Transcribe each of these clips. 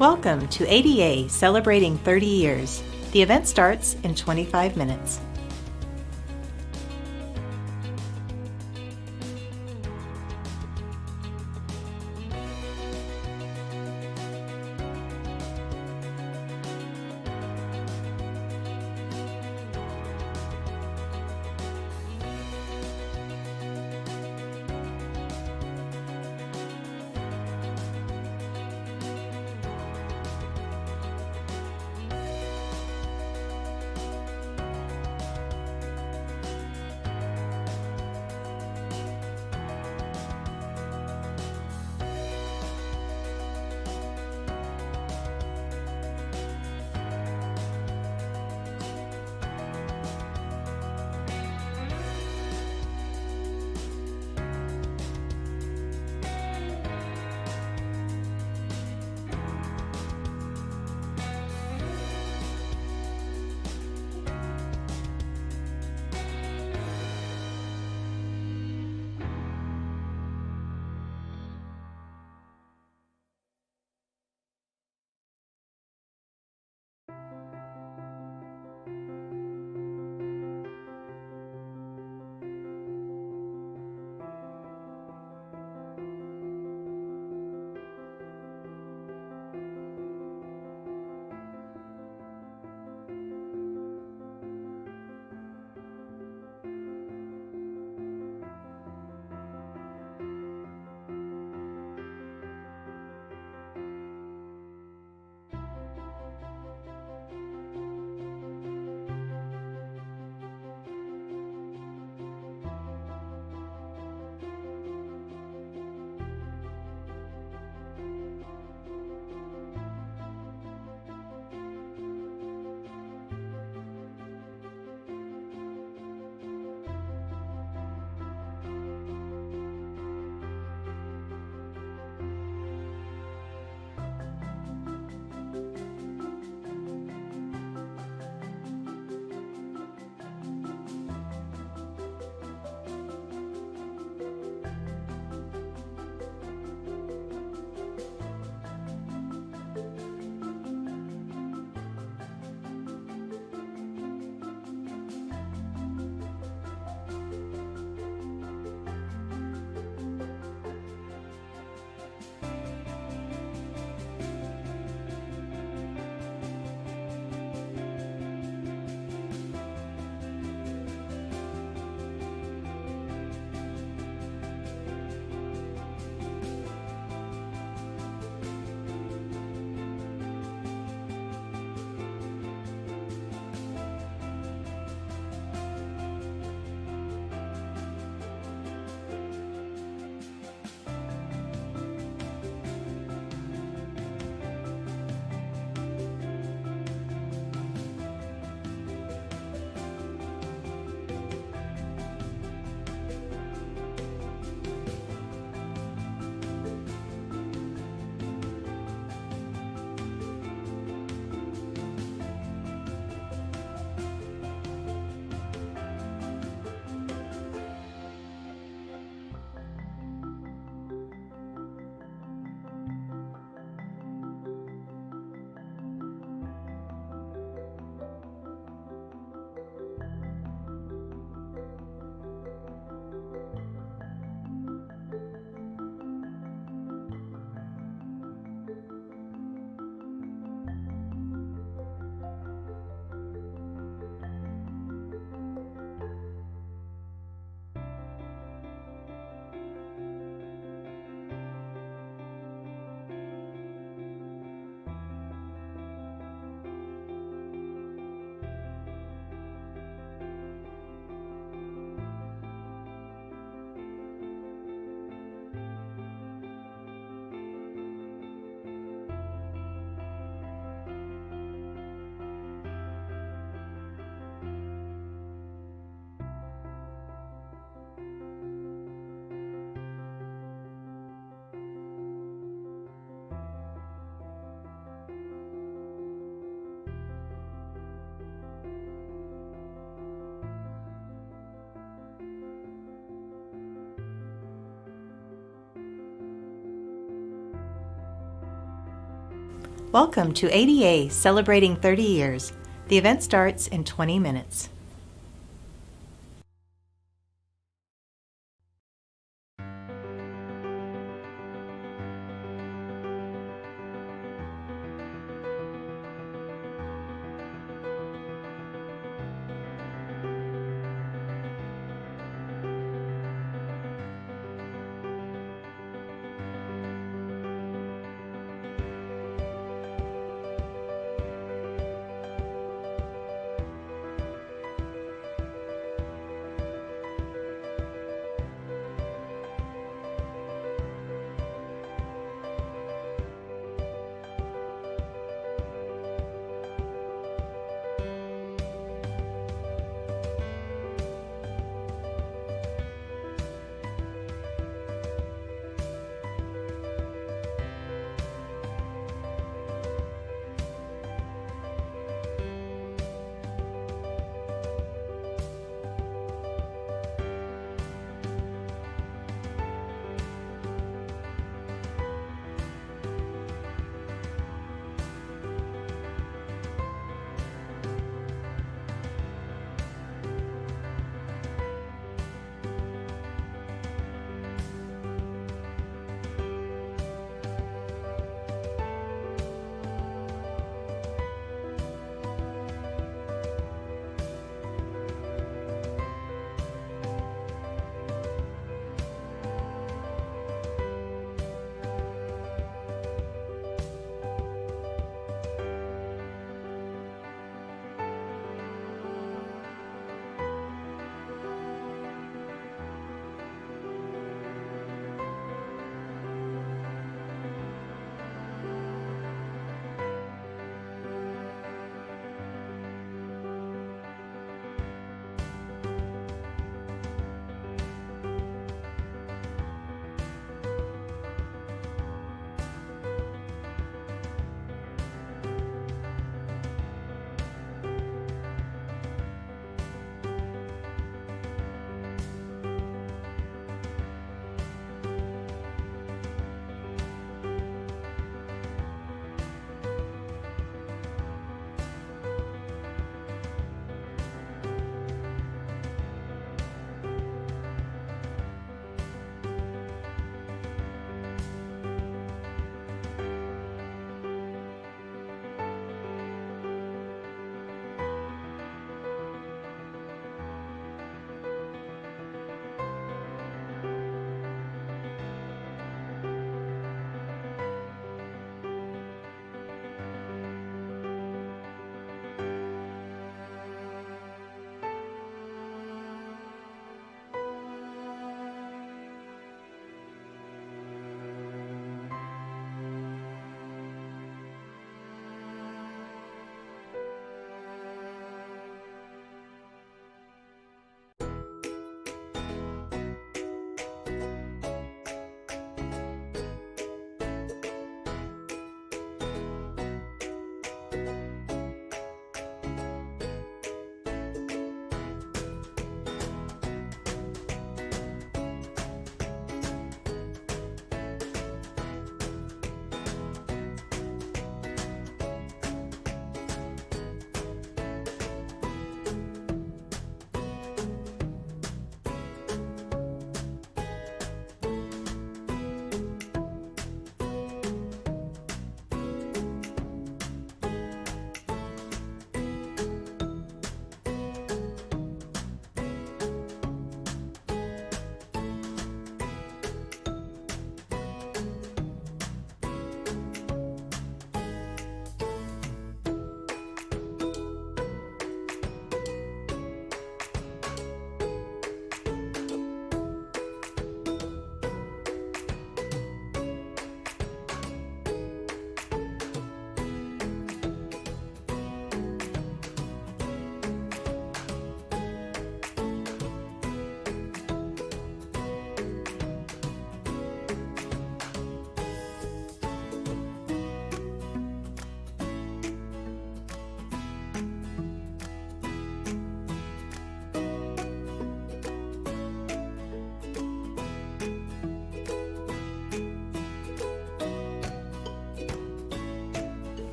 Welcome to ADA Celebrating 30 Years. The event starts in 25 minutes. Welcome to ADA Celebrating 30 Years. The event starts in 20 minutes.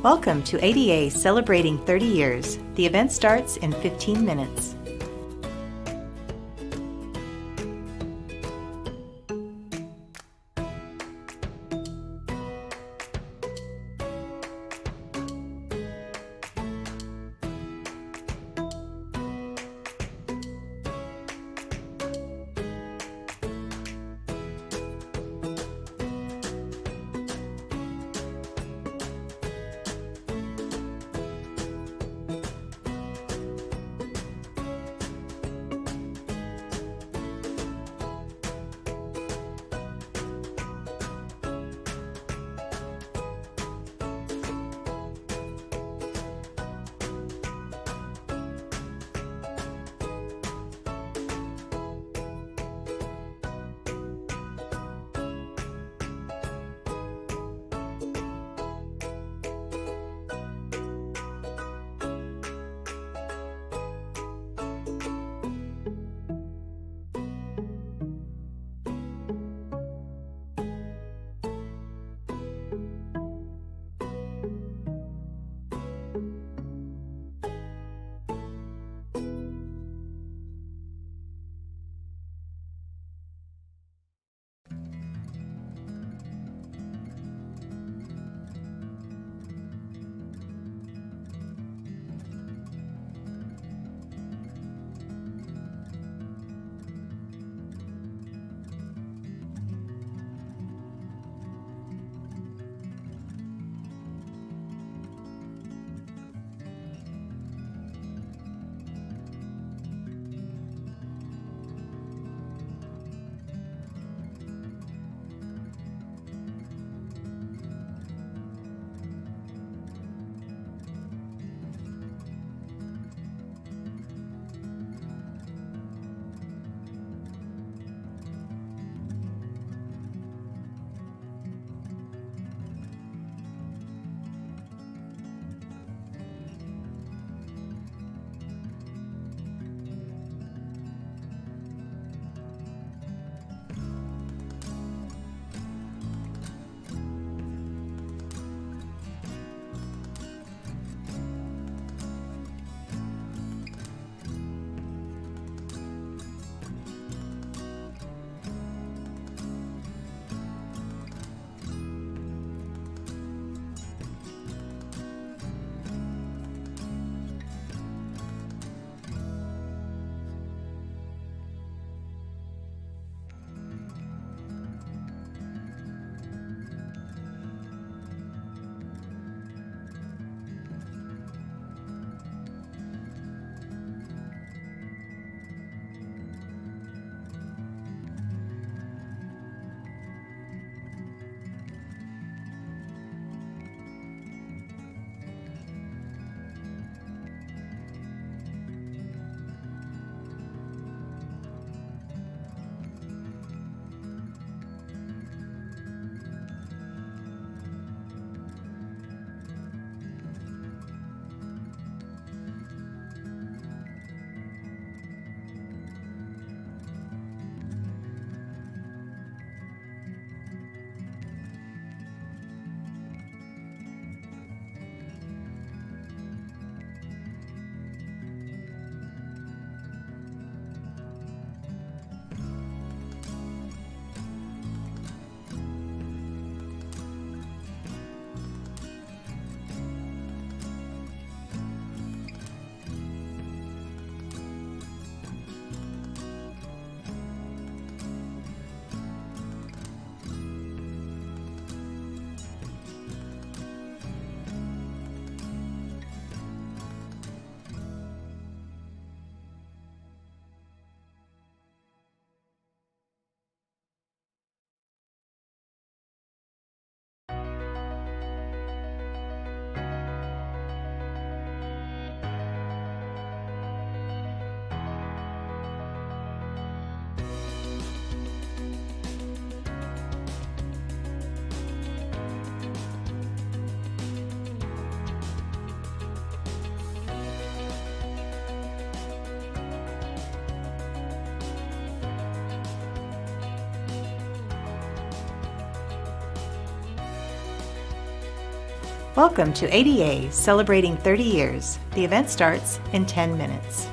Welcome to ADA Celebrating 30 Years. The event starts in 15 minutes. Welcome to ADA Celebrating 30 Years. The event starts in 10 minutes.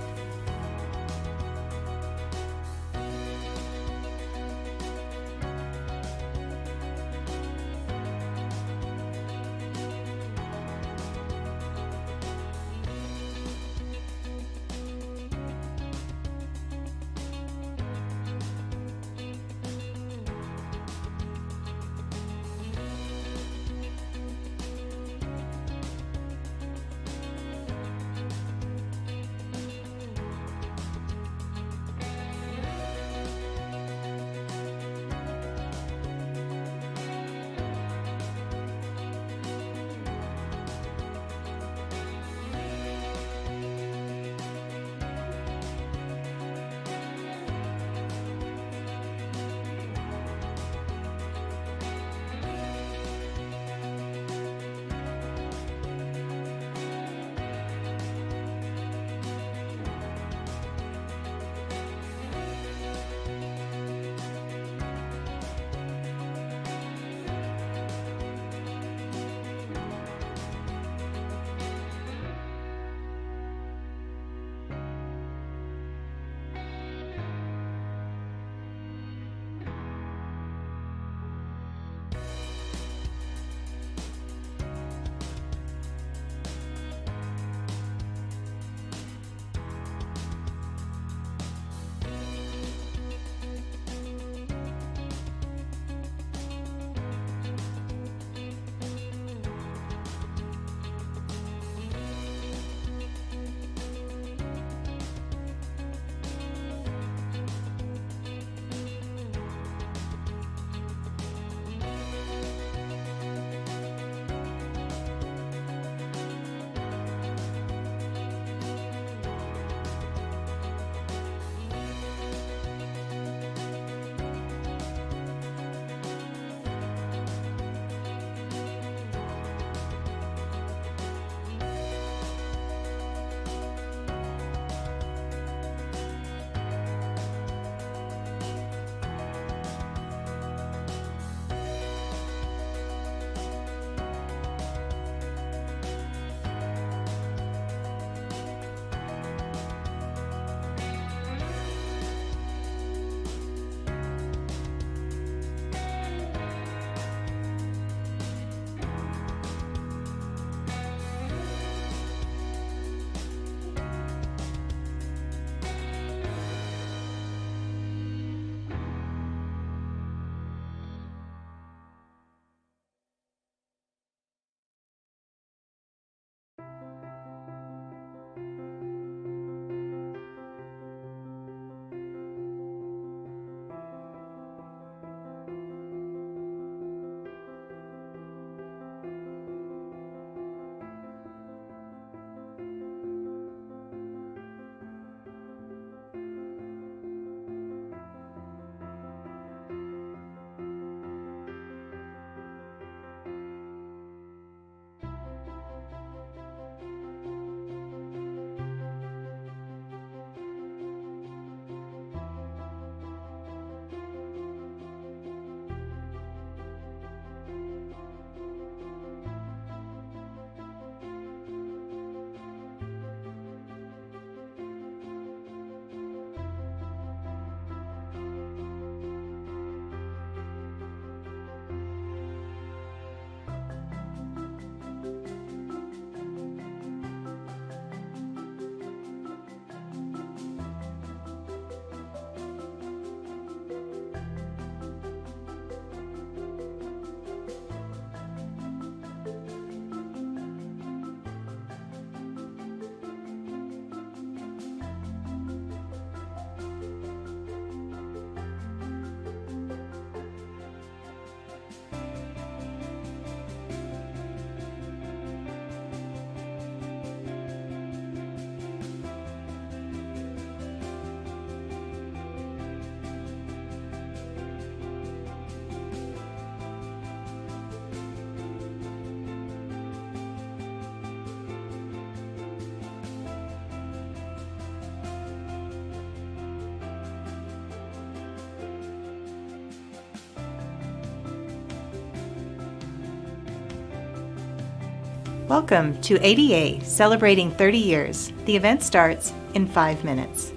Welcome to ADA Celebrating 30 Years. The event starts in 5 minutes.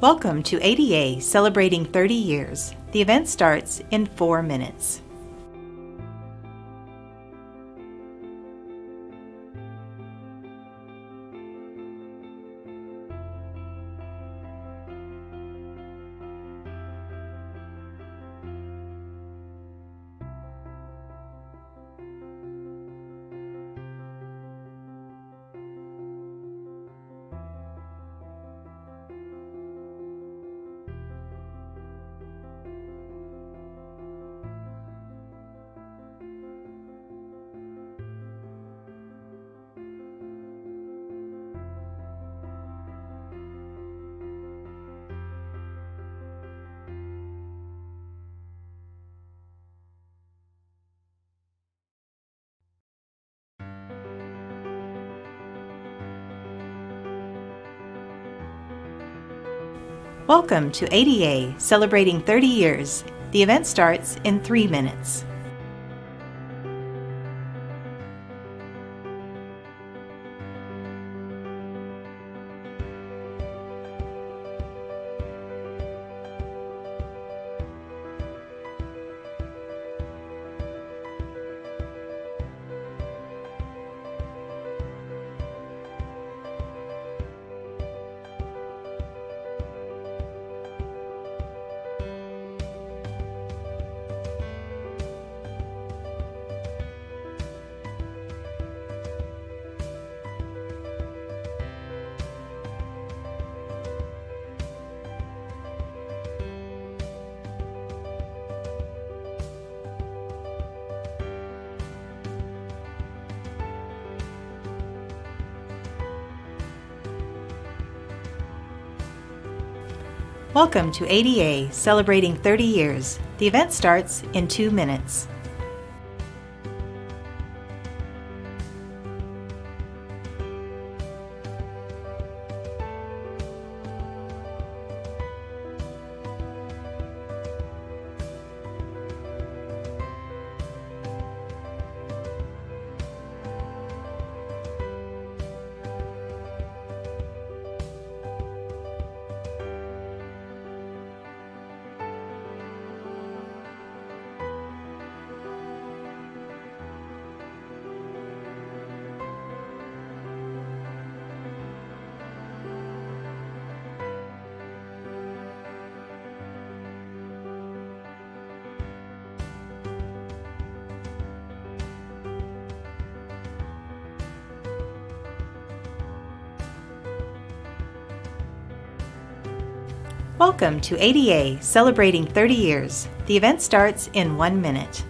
Welcome to ADA Celebrating 30 Years. The event starts in 4 minutes. Welcome to ADA Celebrating 30 Years. The event starts in 3 minutes. Welcome to ADA Celebrating 30 Years. The event starts in 2 minutes. Welcome to ADA Celebrating 30 Years. The event starts in 1 minute.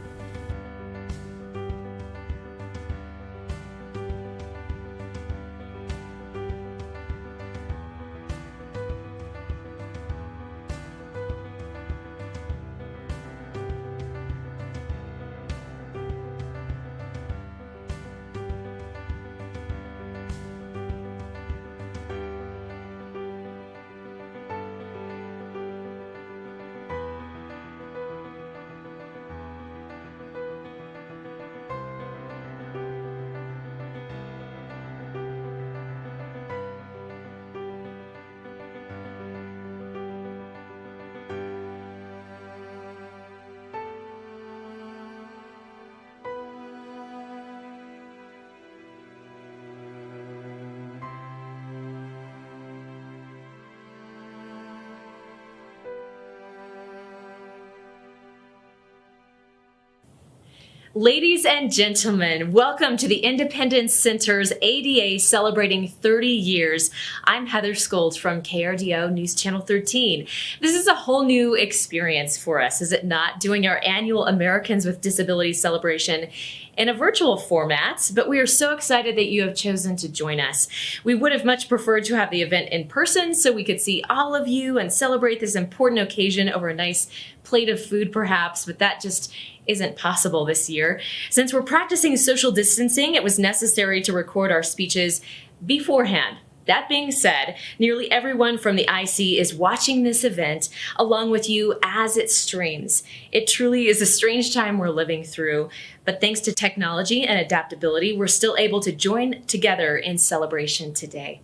Ladies and gentlemen, welcome to the Independence Center's ADA celebrating 30 years. I'm Heather Skold from KRDO News Channel 13. This is a whole new experience for us, is it not? Doing our annual Americans with Disabilities celebration in a virtual format, but we are so excited that you have chosen to join us. We would have much preferred to have the event in person so we could see all of you and celebrate this important occasion over a nice plate of food perhaps, but that just isn't possible this year. Since we're practicing social distancing, it was necessary to record our speeches beforehand. That being said, nearly everyone from the IC is watching this event along with you as it streams. It truly is a strange time we're living through, but thanks to technology and adaptability, we're still able to join together in celebration today.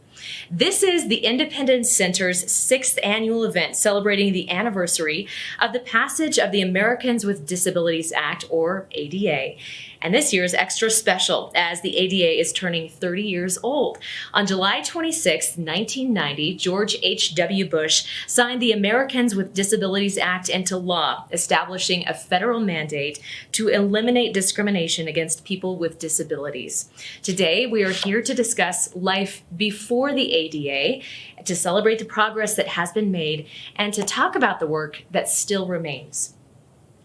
This is the Independence Center's 6th annual event celebrating the anniversary of the passage of the Americans with Disabilities Act, or ADA. And this year is extra special as the ADA is turning 30 years old. On July 26, 1990, George H.W. Bush signed the Americans with Disabilities Act into law, establishing a federal mandate to eliminate discrimination against people with disabilities. Today, we are here to discuss life before the ADA, to celebrate the progress that has been made, and to talk about the work that still remains.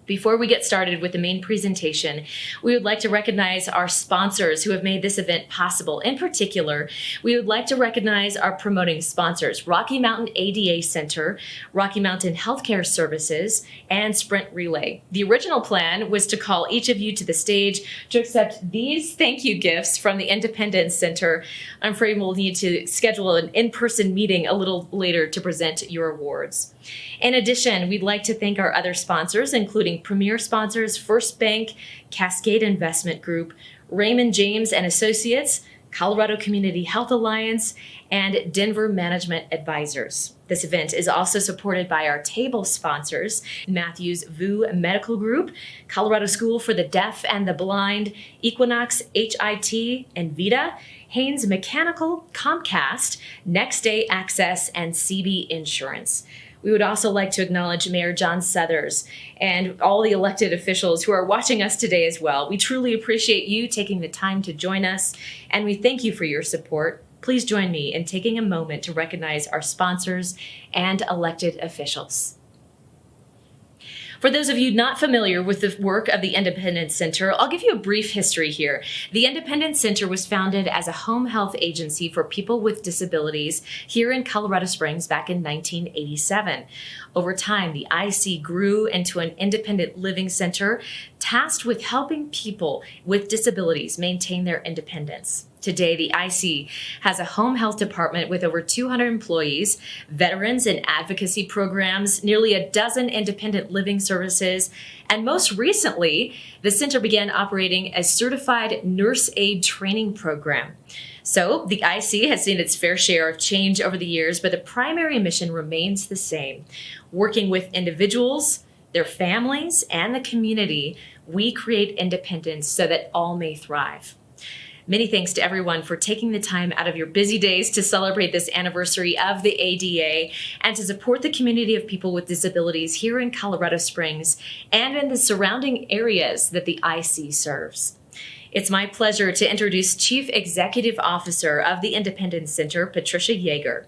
Before we get started with the main presentation, we would like to recognize our sponsors who have made this event possible. In particular, we would like to recognize our promoting sponsors, Rocky Mountain ADA Center, Rocky Mountain Healthcare Services, and Sprint Relay. The original plan was to call each of you to the stage to accept these thank you gifts from the Independence Center. I'm afraid we'll need to schedule an in-person meeting a little later to present your awards. In addition, we'd like to thank our other sponsors, including premier sponsors First Bank, Cascade Investment Group, Raymond James and Associates, Colorado Community Health Alliance, and Denver Management Advisors. This event is also supported by our table sponsors, Matthews VU Medical Group, Colorado School for the Deaf and the Blind, Equinox HIT and Vita, Haynes Mechanical, Comcast, Next Day Access, and CB Insurance. We would also like to acknowledge Mayor John Suthers and all the elected officials who are watching us today as well. We truly appreciate you taking the time to join us, and we thank you for your support. Please join me in taking a moment to recognize our sponsors and elected officials. For those of you not familiar with the work of the Independence Center, I'll give you a brief history here. The Independence Center was founded as a home health agency for people with disabilities here in Colorado Springs back in 1987. Over time, the IC grew into an independent living center tasked with helping people with disabilities maintain their independence. Today, the IC has a home health department with over 200 employees, veterans and advocacy programs, nearly a dozen independent living services, and most recently, the center began operating a certified nurse aid training program. So the IC has seen its fair share of change over the years, but the primary mission remains the same. Working with individuals, their families, and the community, we create independence so that all may thrive. Many thanks to everyone for taking the time out of your busy days to celebrate this anniversary of the ADA and to support the community of people with disabilities here in Colorado Springs and in the surrounding areas that the IC serves. It's my pleasure to introduce Chief Executive Officer of the Independence Center, Patricia Yeager.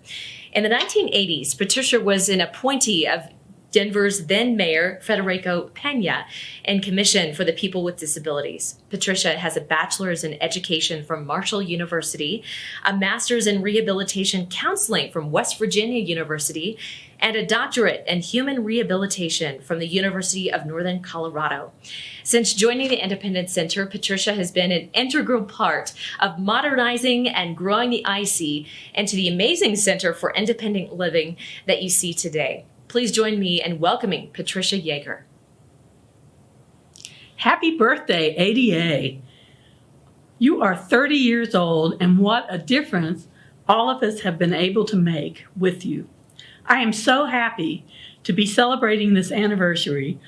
In the 1980s, Patricia was an appointee of Denver's then Mayor, Federico Pena, and Commission for the People with Disabilities. Patricia has a bachelor's in education from Marshall University, a master's in rehabilitation counseling from West Virginia University, and a doctorate in human rehabilitation from the University of Northern Colorado. Since joining the Independence Center, Patricia has been an integral part of modernizing and growing the IC into the amazing Center for Independent Living that you see today. Please join me in welcoming Patricia Yeager. Happy birthday, ADA. You are 30 years old, and what a difference all of us have been able to make with you. I am so happy to be celebrating this anniversary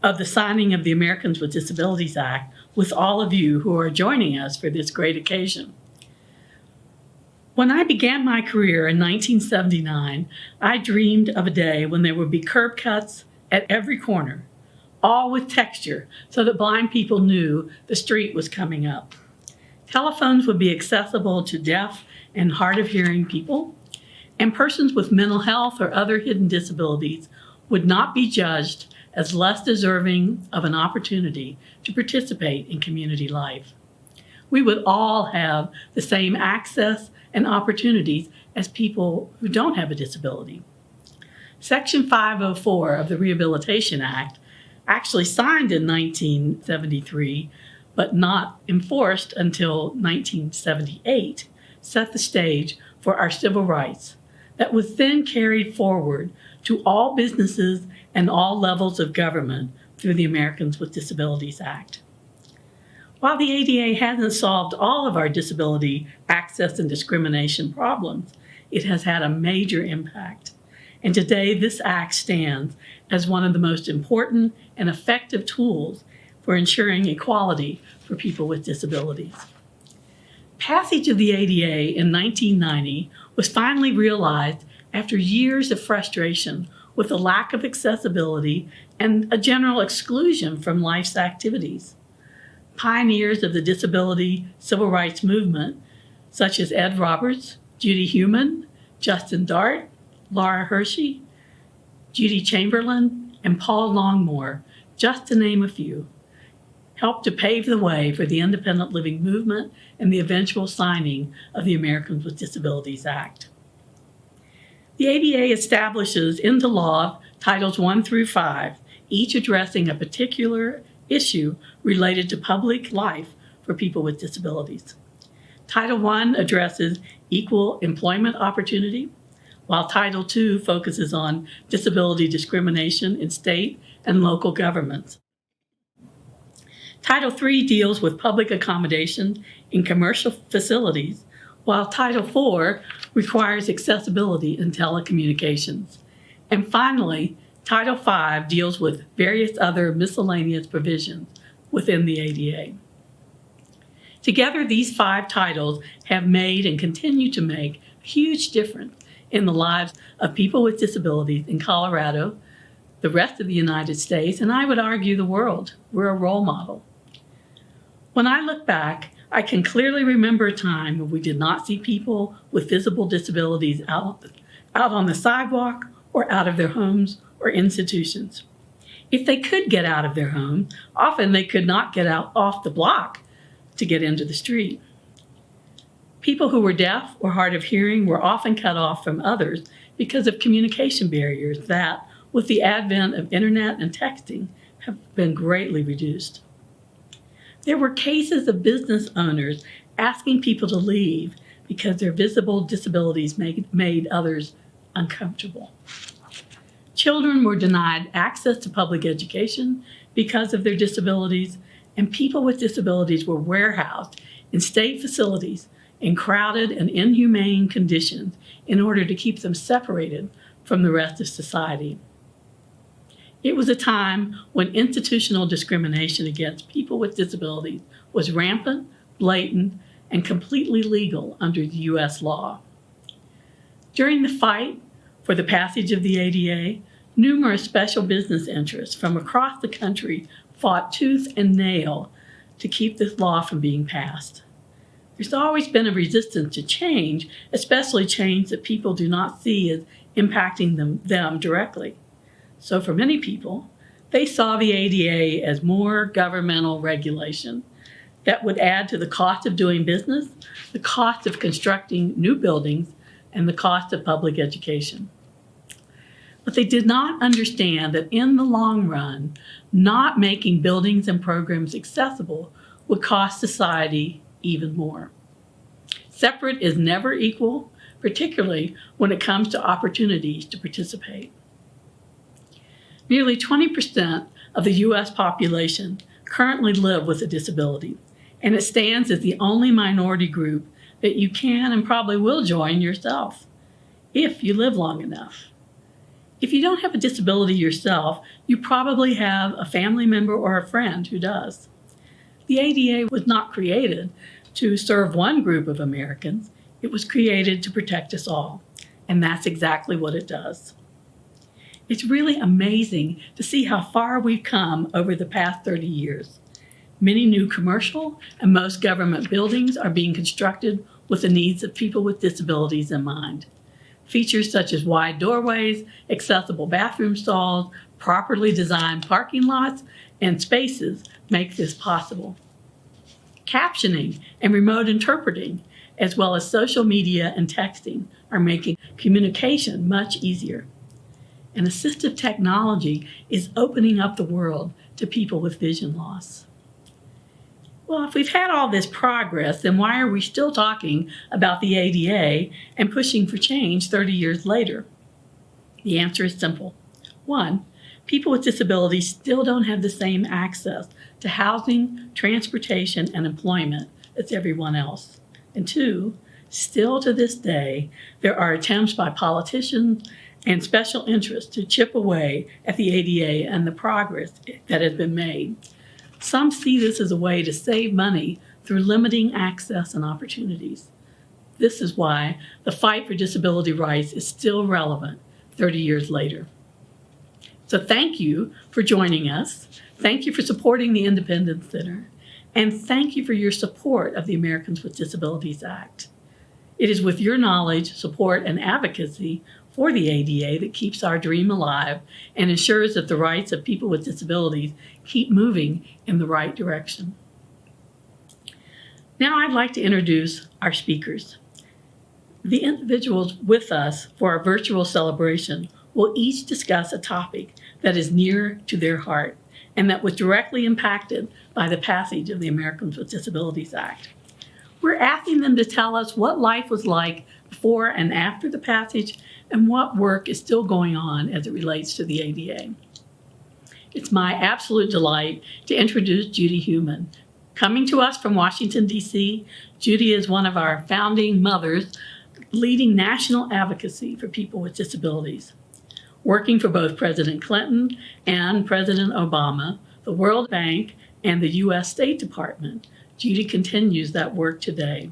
of the signing of the Americans with Disabilities Act with all of you who are joining us for this great occasion. When I began my career in 1979, I dreamed of a day when there would be curb cuts at every corner, all with texture so that blind people knew the street was coming up. Telephones would be accessible to deaf and hard of hearing people, and persons with mental health or other hidden disabilities would not be judged as less deserving of an opportunity to participate in community life. We would all have the same access and opportunities as people who don't have a disability. Section 504 of the Rehabilitation Act, actually signed in 1973, but not enforced until 1978, set the stage for our civil rights that was then carried forward to all businesses and all levels of government through the Americans with Disabilities Act. While the ADA hasn't solved all of our disability access and discrimination problems, it has had a major impact. And today, this act stands as one of the most important and effective tools for ensuring equality for people with disabilities. Passage of the ADA in 1990 was finally realized after years of frustration with a lack of accessibility and a general exclusion from life's activities. Pioneers of the disability civil rights movement, such as Ed Roberts, Judy Heumann, Justin Dart, Laura Hershey, Judy Chamberlain, and Paul Longmore, just to name a few, helped to pave the way for the independent living movement and the eventual signing of the Americans with Disabilities Act. The ADA establishes into law Titles 1 through 5, each addressing a particular issue related to public life for people with disabilities. Title I addresses equal employment opportunity, while Title II focuses on disability discrimination in state and local governments. Title III deals with public accommodation in commercial facilities, while Title IV requires accessibility in telecommunications. And finally, Title V deals with various other miscellaneous provisions within the ADA. Together, these 5 titles have made and continue to make a huge difference in the lives of people with disabilities in Colorado, the rest of the United States, and I would argue the world. We're a role model. When I look back, I can clearly remember a time when we did not see people with visible disabilities out on the sidewalk or out of their homes or institutions. If they could get out of their home, often they could not get out off the block to get into the street. People who were deaf or hard of hearing were often cut off from others because of communication barriers that, with the advent of internet and texting, have been greatly reduced. There were cases of business owners asking people to leave because their visible disabilities made others uncomfortable. Children were denied access to public education because of their disabilities, and people with disabilities were warehoused in state facilities in crowded and inhumane conditions in order to keep them separated from the rest of society. It was a time when institutional discrimination against people with disabilities was rampant, blatant, and completely legal under the U.S. law. During the fight for the passage of the ADA, numerous special business interests from across the country fought tooth and nail to keep this law from being passed. There's always been a resistance to change, especially change that people do not see as impacting them directly. So for many people, they saw the ADA as more governmental regulation that would add to the cost of doing business, the cost of constructing new buildings, and the cost of public education. But they did not understand that in the long run, not making buildings and programs accessible would cost society even more. Separate is never equal, particularly when it comes to opportunities to participate. Nearly 20% of the U.S. population currently live with a disability, and it stands as the only minority group that you can and probably will join yourself, if you live long enough. If you don't have a disability yourself, you probably have a family member or a friend who does. The ADA was not created to serve one group of Americans. It was created to protect us all, and that's exactly what it does. It's really amazing to see how far we've come over the past 30 years. Many new commercial and most government buildings are being constructed with the needs of people with disabilities in mind. Features such as wide doorways, accessible bathroom stalls, properly designed parking lots, and spaces make this possible. Captioning and remote interpreting, as well as social media and texting, are making communication much easier. And assistive technology is opening up the world to people with vision loss. Well, if we've had all this progress, then why are we still talking about the ADA and pushing for change 30 years later? The answer is simple. One, people with disabilities still don't have the same access to housing, transportation, and employment as everyone else. And two, still to this day, there are attempts by politicians and special interests to chip away at the ADA and the progress that has been made. Some see this as a way to save money through limiting access and opportunities. This is why the fight for disability rights is still relevant 30 years later. So thank you for joining us. Thank you for supporting the Independence Center. And thank you for your support of the Americans with Disabilities Act. It is with your knowledge, support, and advocacy for the ADA that keeps our dream alive and ensures that the rights of people with disabilities keep moving in the right direction. Now I'd like to introduce our speakers. The individuals with us for our virtual celebration will each discuss a topic that is near to their heart and that was directly impacted by the passage of the Americans with Disabilities Act. We're asking them to tell us what life was like before and after the passage and what work is still going on as it relates to the ADA. It's my absolute delight to introduce Judy Heumann. Coming to us from Washington, D.C., Judy is one of our founding mothers leading national advocacy for people with disabilities. Working for both President Clinton and President Obama, the World Bank, and the U.S. State Department, Judy continues that work today.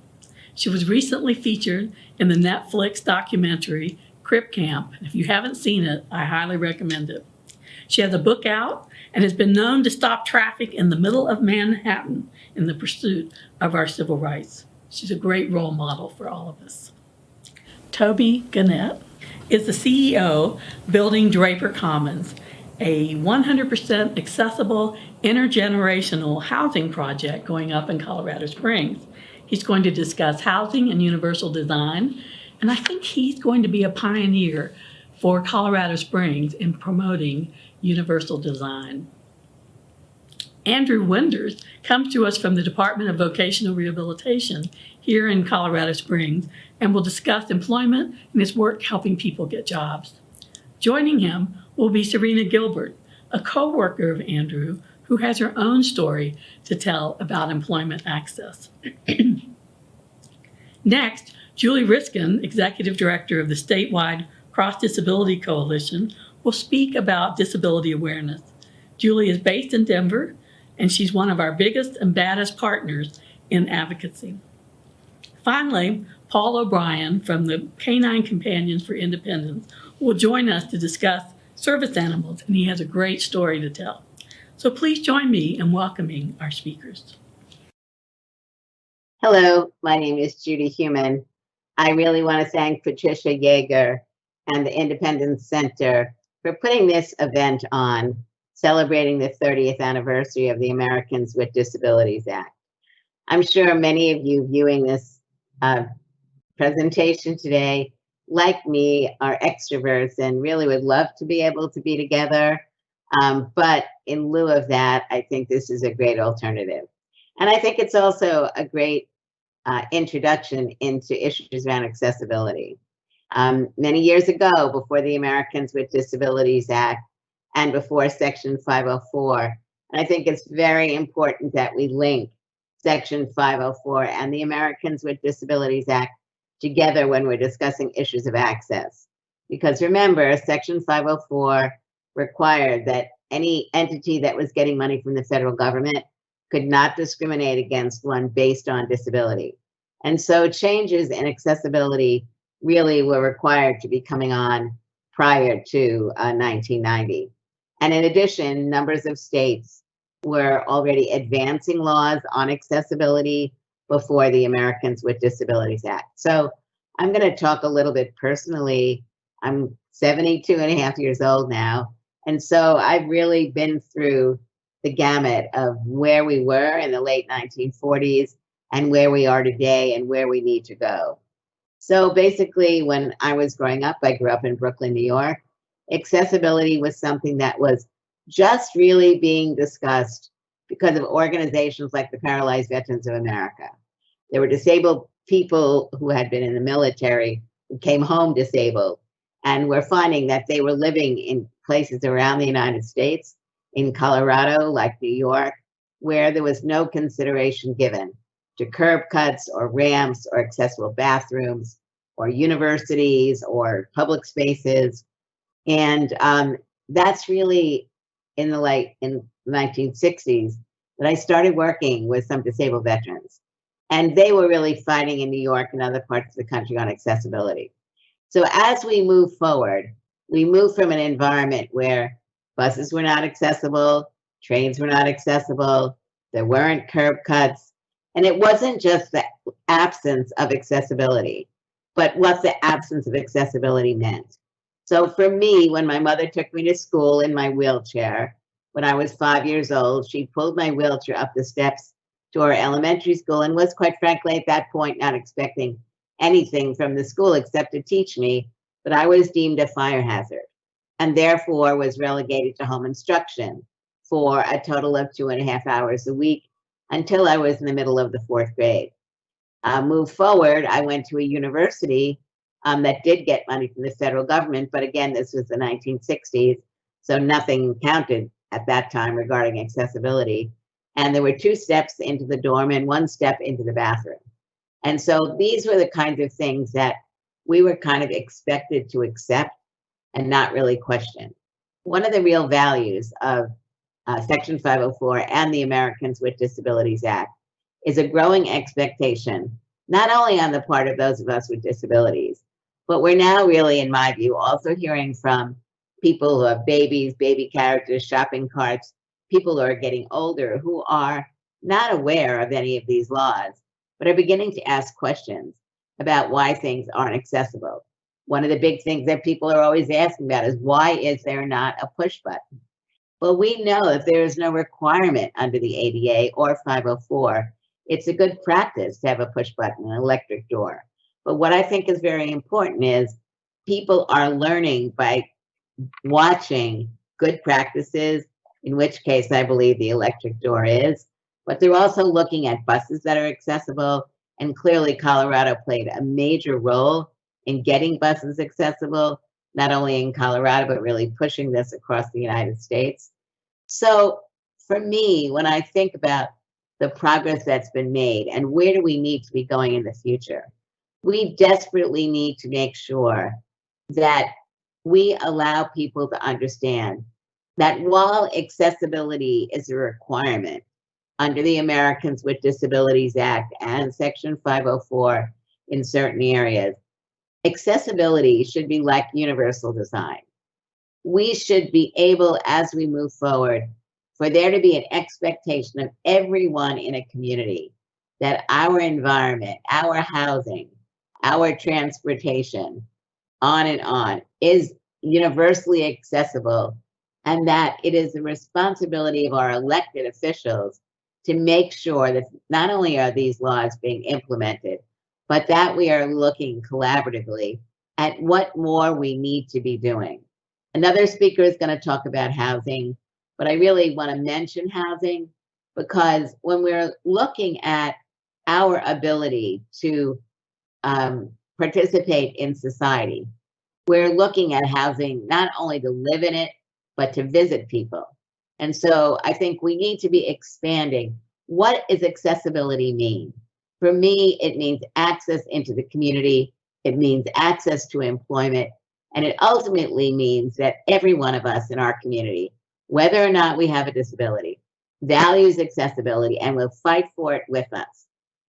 She was recently featured in the Netflix documentary Crip Camp. If you haven't seen it, I highly recommend it. She has a book out and has been known to stop traffic in the middle of Manhattan in the pursuit of our civil rights. She's a great role model for all of us. Toby Gannett is the CEO building Draper Commons, a 100% accessible intergenerational housing project going up in Colorado Springs. He's going to discuss housing and universal design, and I think he's going to be a pioneer for Colorado Springs in promoting universal design. Andrew Winders comes to us from the Department of Vocational Rehabilitation here in Colorado Springs and will discuss employment and his work helping people get jobs. Joining him will be Serina Gilbert, a co-worker of Andrew who has her own story to tell about employment access. Next, Julie Reiskin, Executive Director of the statewide Cross Disability Coalition, will speak about disability awareness. Julie is based in Denver, and she's one of our biggest and baddest partners in advocacy. Finally, Paul O'Brien from the Canine Companions for Independence will join us to discuss service animals, and he has a great story to tell. So please join me in welcoming our speakers. Hello, my name is Judy Heumann. I really want to thank Patricia Yeager and the Independence Center for putting this event on, celebrating the 30th anniversary of the Americans with Disabilities Act. I'm sure many of you viewing this presentation today, like me, are extroverts and really would love to be able to be together. But in lieu of that, I think this is a great alternative. And I think it's also a great introduction into issues around accessibility. Many years ago, before the Americans with Disabilities Act and before Section 504, and I think it's very important that we link Section 504 and the Americans with Disabilities Act together when we're discussing issues of access. Because remember, Section 504 required that any entity that was getting money from the federal government could not discriminate against one based on disability. And so changes in accessibility really were required to be coming on prior to 1990. And in addition, numbers of states were already advancing laws on accessibility before the Americans with Disabilities Act. So I'm going to talk a little bit personally. I'm 72 and a half years old now. And so I've really been through the gamut of where we were in the late 1940s and where we are today and where we need to go. So basically, when I was growing up, I grew up in Brooklyn, New York. Accessibility was something that was just really being discussed because of organizations like the Paralyzed Veterans of America. There were disabled people who had been in the military who came home disabled and were finding that they were living in places around the United States, in Colorado, like New York, where there was no consideration given to curb cuts or ramps or accessible bathrooms or universities or public spaces. And that's really in the 1960s that I started working with some disabled veterans. And they were really fighting in New York and other parts of the country on accessibility. So as we move forward, we move from an environment where buses were not accessible, trains were not accessible, there weren't curb cuts, and it wasn't just the absence of accessibility, but what the absence of accessibility meant. So for me, when my mother took me to school in my wheelchair, when I was 5 years old, she pulled my wheelchair up the steps to our elementary school and was, quite frankly, at that point, not expecting anything from the school except to teach me that I was deemed a fire hazard and therefore was relegated to home instruction for a total of 2.5 hours a week until I was in the middle of the 4th grade. Move forward, I went to a university that did get money from the federal government, but again, this was the 1960s, so nothing counted at that time regarding accessibility. And there were 2 steps into the dorm and 1 step into the bathroom. And so these were the kinds of things that we were kind of expected to accept and not really question. One of the real values of Section 504 and the Americans with Disabilities Act is a growing expectation, not only on the part of those of us with disabilities, but we're now really, in my view, also hearing from people who have babies, baby carriages, shopping carts, people who are getting older who are not aware of any of these laws, but are beginning to ask questions about why things aren't accessible. One of the big things that people are always asking about is, why is there not a push button? Well, we know that there is no requirement under the ADA or 504. It's a good practice to have a push button, an electric door. But what I think is very important is people are learning by watching good practices, in which case I believe the electric door is, but they're also looking at buses that are accessible. And clearly Colorado played a major role in getting buses accessible, not only in Colorado, but really pushing this across the United States. So for me, when I think about the progress that's been made and where do we need to be going in the future, we desperately need to make sure that we allow people to understand that while accessibility is a requirement under the Americans with Disabilities Act and Section 504 in certain areas, accessibility should be like universal design. We should be able, as we move forward, for there to be an expectation of everyone in a community that our environment, our housing, our transportation, on and on, is universally accessible, and that it is the responsibility of our elected officials to make sure that not only are these laws being implemented, but that we are looking collaboratively at what more we need to be doing. Another speaker is going to talk about housing, but I really want to mention housing because when we're looking at our ability to participate in society, we're looking at housing not only to live in it, but to visit people. And so I think we need to be expanding. What does accessibility mean? For me, it means access into the community. It means access to employment. And it ultimately means that every one of us in our community, whether or not we have a disability, values accessibility and will fight for it with us.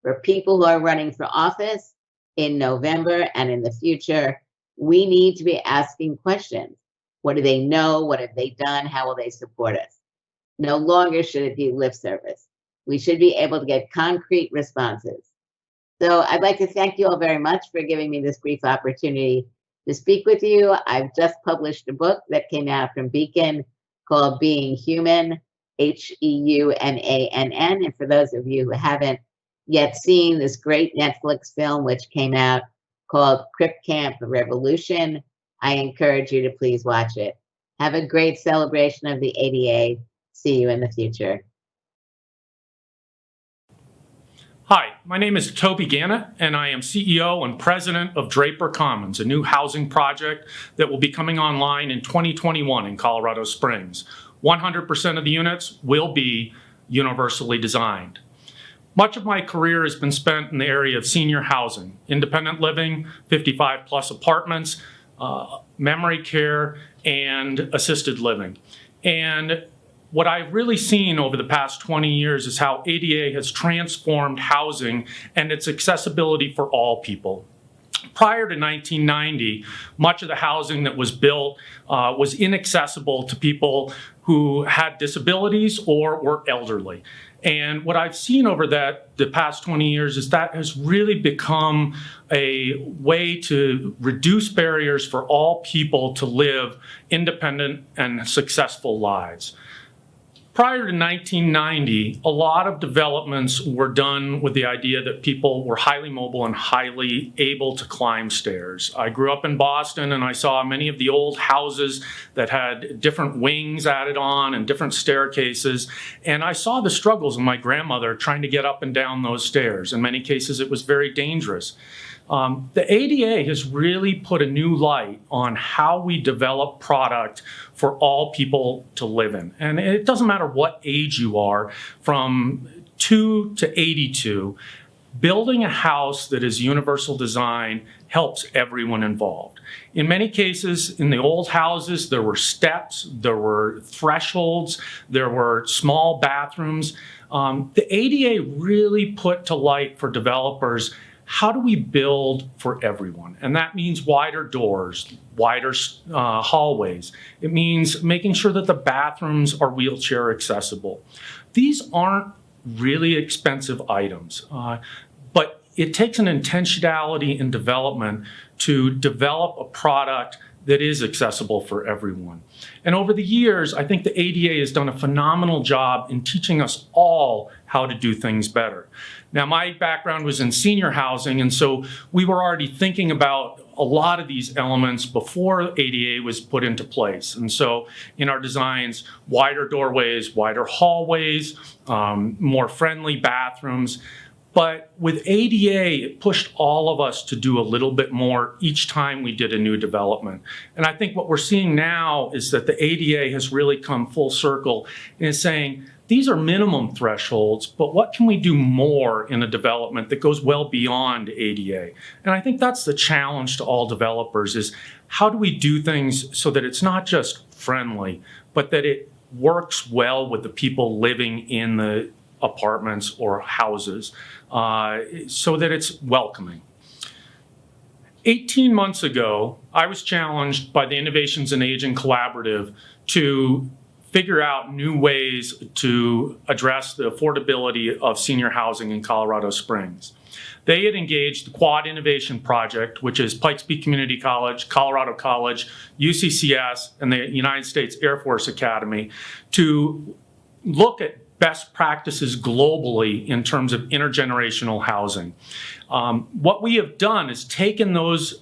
For people who are running for office in November and in the future, we need to be asking questions. What do they know? What have they done? How will they support us? No longer should it be lip service. We should be able to get concrete responses. So I'd like to thank you all very much for giving me this brief opportunity to speak with you. I've just published a book that came out from Beacon called Being Human, Heumann. And for those of you who haven't yet seen this great Netflix film, which came out called Crip Camp Revolution, I encourage you to please watch it. Have a great celebration of the ADA. See you in the future. Hi, my name is Toby Gannett, and I am CEO and President of Draper Commons, a new housing project that will be coming online in 2021 in Colorado Springs. 100% of the units will be universally designed. Much of my career has been spent in the area of senior housing, independent living, 55-plus apartments, memory care, and assisted living. And what I've really seen over the past 20 years is how ADA has transformed housing and its accessibility for all people. Prior to 1990, much of the housing that was built was inaccessible to people who had disabilities or were elderly. And what I've seen over the past 20 years is that has really become a way to reduce barriers for all people to live independent and successful lives. Prior to 1990, a lot of developments were done with the idea that people were highly mobile and highly able to climb stairs. I grew up in Boston, and I saw many of the old houses that had different wings added on and different staircases, and I saw the struggles of my grandmother trying to get up and down those stairs. In many cases, it was very dangerous. The ADA has really put a new light on how we develop product for all people to live in. And it doesn't matter what age you are, from 2 to 82, building a house that is universal design helps everyone involved. In many cases, in the old houses, there were steps, there were thresholds, there were small bathrooms. The ADA really put to light for developers, how do we build for everyone? And that means wider doors, wider hallways. It means making sure that the bathrooms are wheelchair accessible. These aren't really expensive items, but it takes an intentionality in development to develop a product that is accessible for everyone. And over the years, I think the ADA has done a phenomenal job in teaching us all how to do things better. Now, my background was in senior housing, and so we were already thinking about a lot of these elements before ADA was put into place. And so in our designs, wider doorways, wider hallways, more friendly bathrooms. But with ADA, it pushed all of us to do a little bit more each time we did a new development. And I think what we're seeing now is that the ADA has really come full circle and is saying, these are minimum thresholds, but what can we do more in a development that goes well beyond ADA? And I think that's the challenge to all developers is how do we do things so that it's not just friendly, but that it works well with the people living in the apartments or houses, so that it's welcoming. 18 months ago, I was challenged by the Innovations in Aging Collaborative to figure out new ways to address the affordability of senior housing in Colorado Springs. They had engaged the Quad Innovation Project, which is Pikes Peak Community College, Colorado College, UCCS, and the United States Air Force Academy to look at best practices globally in terms of intergenerational housing. What we have done is taken those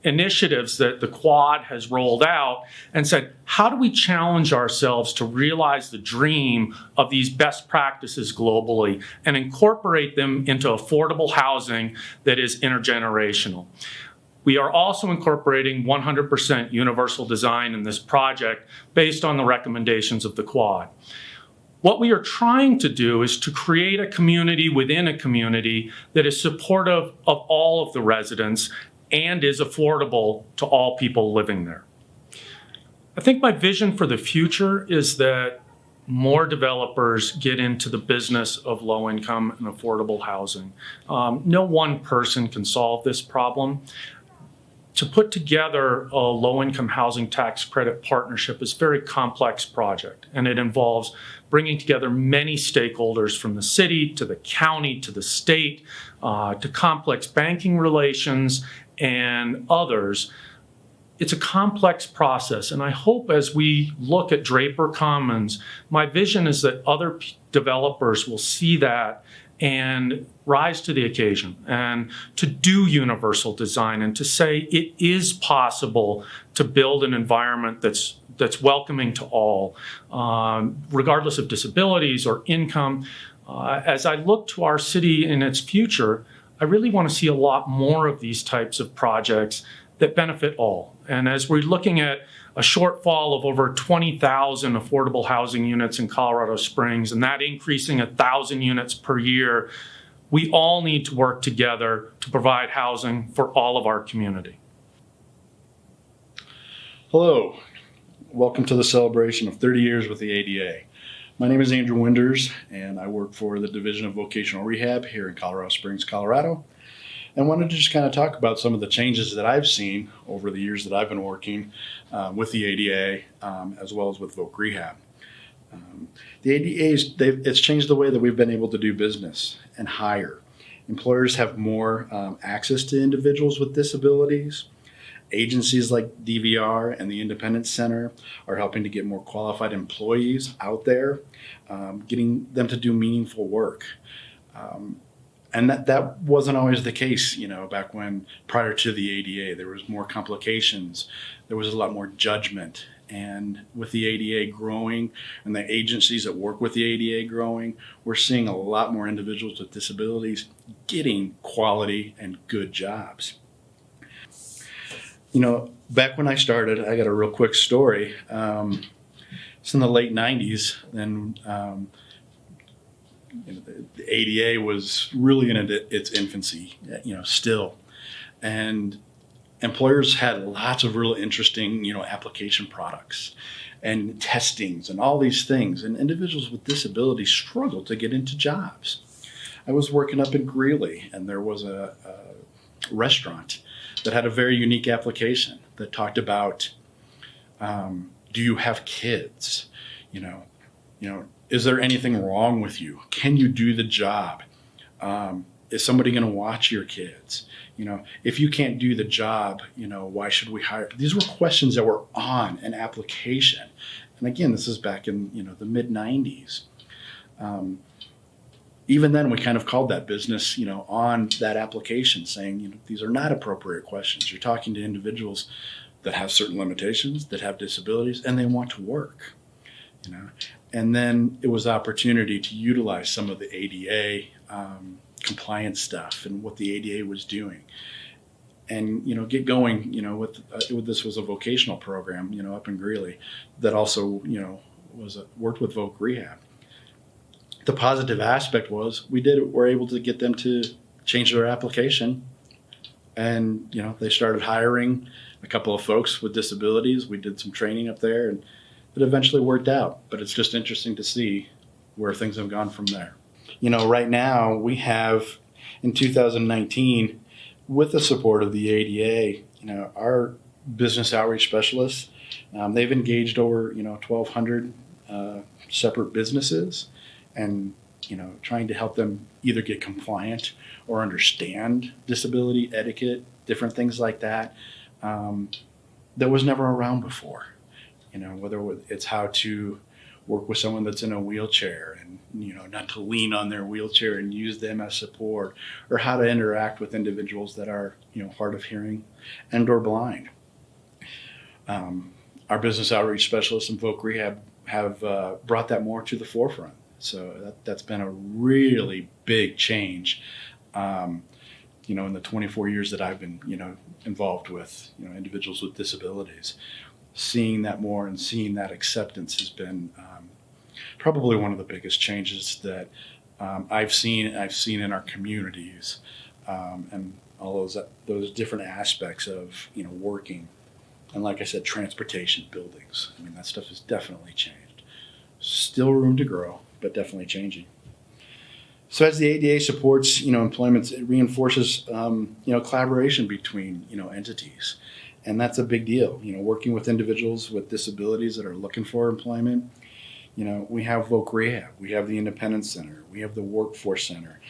initiatives that the Quad has rolled out and said, how do we challenge ourselves to realize the dream of these best practices globally and incorporate them into affordable housing that is intergenerational? We are also incorporating 100% universal design in this project based on the recommendations of the Quad. What we are trying to do is to create a community within a community that is supportive of all of the residents and is affordable to all people living there. I think my vision for the future is that more developers get into the business of low income and affordable housing. No one person can solve this problem. to put together a low-income housing tax credit partnership is a very complex project, and it involves bringing together many stakeholders from the city to the county to the state to complex banking relations and others. It's a complex process, and I hope as we look at Draper Commons, my vision is that other developers will see that and rise to the occasion and to do universal design and to say it is possible to build an environment that's welcoming to all, regardless of disabilities or income. As I look to our city in its future, I really want to see a lot more of these types of projects that benefit all. And as we're looking at a shortfall of over 20,000 affordable housing units in Colorado Springs, and that increasing 1,000 units per year, we all need to work together to provide housing for all of our community. Hello, welcome to the celebration of 30 years with the ADA. My name is Andrew Winders, and I work for the Division of Vocational Rehab here in Colorado Springs, Colorado. And wanted to just kind of talk about some of the changes that I've seen over the years that I've been working with the ADA, as well as with Voc Rehab. The ADA, it's changed the way that we've been able to do business and hire. Employers have more access to individuals with disabilities. Agencies like DVR and the Independence Center are helping to get more qualified employees out there, getting them to do meaningful work. And that wasn't always the case, back when, prior to the ADA, there was more complications. There was a lot more judgment. And with the ADA growing and the agencies that work with the ADA growing, we're seeing a lot more individuals with disabilities getting quality and good jobs. Back when I started, I got a real quick story. It's in the late 90s, and the ADA was really in its infancy, still. And employers had lots of real interesting, application products and testings and all these things. And individuals with disabilities struggled to get into jobs. I was working up in Greeley, and there was a restaurant that had a very unique application that talked about, do you have kids? Is there anything wrong with you? Can you do the job? Is somebody going to watch your kids? If you can't do the job, why should we hire? These were questions that were on an application. And again, this is back in, the mid 90s. Even then we kind of called that business, on that application saying, these are not appropriate questions. You're talking to individuals that have certain limitations, that have disabilities, and they want to work, And then it was opportunity to utilize some of the ADA compliance stuff and what the ADA was doing, and get going. This was a vocational program, up in Greeley, that also worked with Voc Rehab. The positive aspect was we're able to get them to change their application, and they started hiring a couple of folks with disabilities. We did some training up there, and it eventually worked out, but it's just interesting to see where things have gone from there. Right now we have, in 2019, with the support of the ADA, our business outreach specialists, they've engaged over, 1,200 separate businesses, and, trying to help them either get compliant or understand disability etiquette, different things like that, that was never around before. Whether it's how to work with someone that's in a wheelchair and, not to lean on their wheelchair and use them as support, or how to interact with individuals that are, hard of hearing and or blind. Our business outreach specialists in Voc Rehab have brought that more to the forefront. So that's been a really big change, in the 24 years that I've been, involved with, individuals with disabilities. Seeing that more and seeing that acceptance has been probably one of the biggest changes that I've seen in our communities, and all those different aspects of working, and like I said, transportation, buildings. That stuff has definitely changed. Still room to grow, but definitely changing. So as the ADA supports, employment, it reinforces, collaboration between, entities. And that's a big deal, working with individuals with disabilities that are looking for employment. We have Voc Rehab, we have the Independence Center, we have the Workforce Center,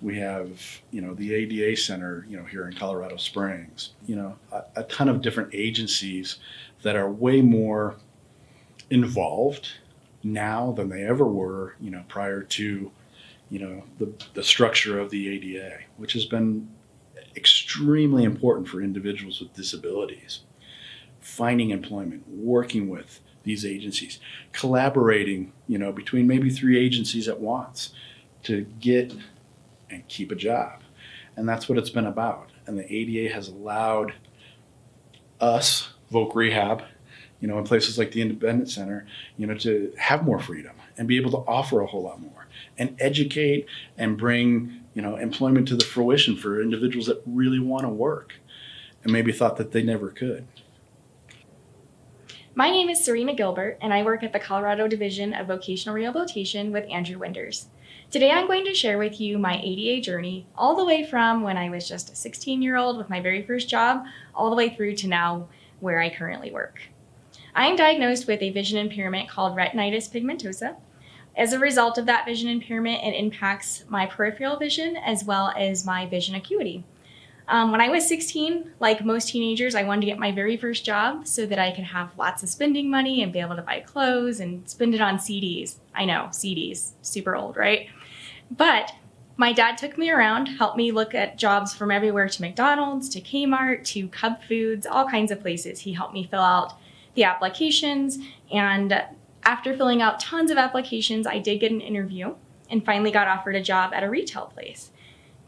we have, the ADA Center, here in Colorado Springs, a ton of different agencies that are way more involved now than they ever were, prior to, the structure of the ADA, which has been extremely important for individuals with disabilities. Finding employment, working with these agencies, collaborating, between maybe 3 agencies at once to get and keep a job. And that's what it's been about. And the ADA has allowed us, Voc Rehab, in places like the Independence Center, to have more freedom and be able to offer a whole lot more and educate and bring, employment to the fruition for individuals that really want to work and maybe thought that they never could. My name is Serina Gilbert, and I work at the Colorado Division of Vocational Rehabilitation with Andrew Winders. Today I'm going to share with you my ADA journey, all the way from when I was just a 16-year-old with my very first job, all the way through to now where I currently work. I am diagnosed with a vision impairment called retinitis pigmentosa. As a result of that vision impairment, it impacts my peripheral vision as well as my vision acuity. When I was 16, like most teenagers, I wanted to get my very first job so that I could have lots of spending money and be able to buy clothes and spend it on CDs. I know, CDs, super old, right? But my dad took me around, helped me look at jobs from everywhere to McDonald's, to Kmart, to Cub Foods, all kinds of places. He helped me fill out the applications, and after filling out tons of applications, I did get an interview and finally got offered a job at a retail place.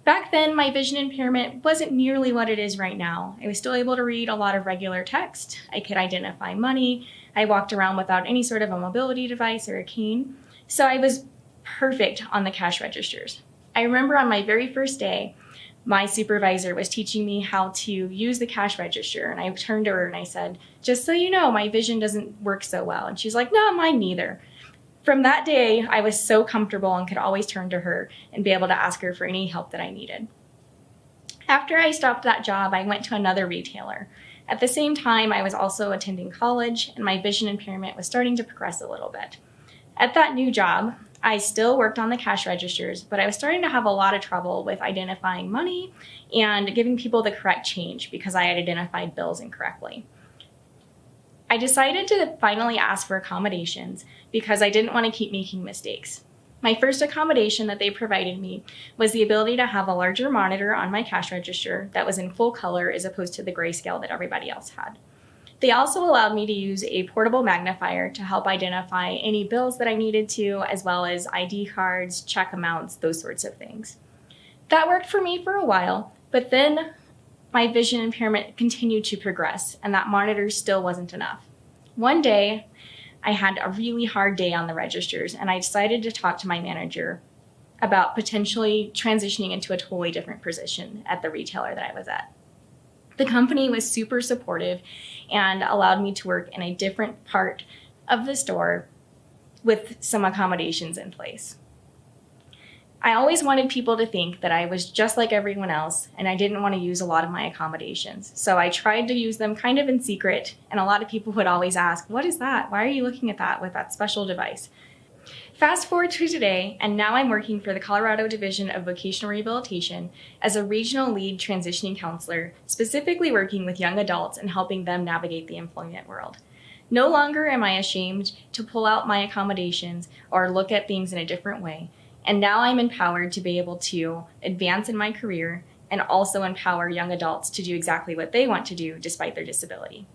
Back then, my vision impairment wasn't nearly what it is right now. I was still able to read a lot of regular text. I could identify money. I walked around without any sort of a mobility device or a cane. So I was perfect on the cash registers. I remember on my very first day, my supervisor was teaching me how to use the cash register. And I turned to her and I said, just so you know, my vision doesn't work so well. And she's like, no, mine neither. From that day, I was so comfortable and could always turn to her and be able to ask her for any help that I needed. After I stopped that job, I went to another retailer. At the same time, I was also attending college and my vision impairment was starting to progress a little bit. At that new job, I still worked on the cash registers, but I was starting to have a lot of trouble with identifying money and giving people the correct change because I had identified bills incorrectly. I decided to finally ask for accommodations because I didn't want to keep making mistakes. My first accommodation that they provided me was the ability to have a larger monitor on my cash register that was in full color as opposed to the grayscale that everybody else had. They also allowed me to use a portable magnifier to help identify any bills that I needed to, as well as ID cards, check amounts, those sorts of things. That worked for me for a while, but then my vision impairment continued to progress, and that monitor still wasn't enough. One day, I had a really hard day on the registers, and I decided to talk to my manager about potentially transitioning into a totally different position at the retailer that I was at. The company was super supportive and allowed me to work in a different part of the store with some accommodations in place. I always wanted people to think that I was just like everyone else, and I didn't want to use a lot of my accommodations. So I tried to use them kind of in secret, and a lot of people would always ask, what is that? Why are you looking at that with that special device? Fast forward to today, and now I'm working for the Colorado Division of Vocational Rehabilitation as a regional lead transitioning counselor, specifically working with young adults and helping them navigate the employment world. No longer am I ashamed to pull out my accommodations or look at things in a different way. And now I'm empowered to be able to advance in my career and also empower young adults to do exactly what they want to do despite their disability.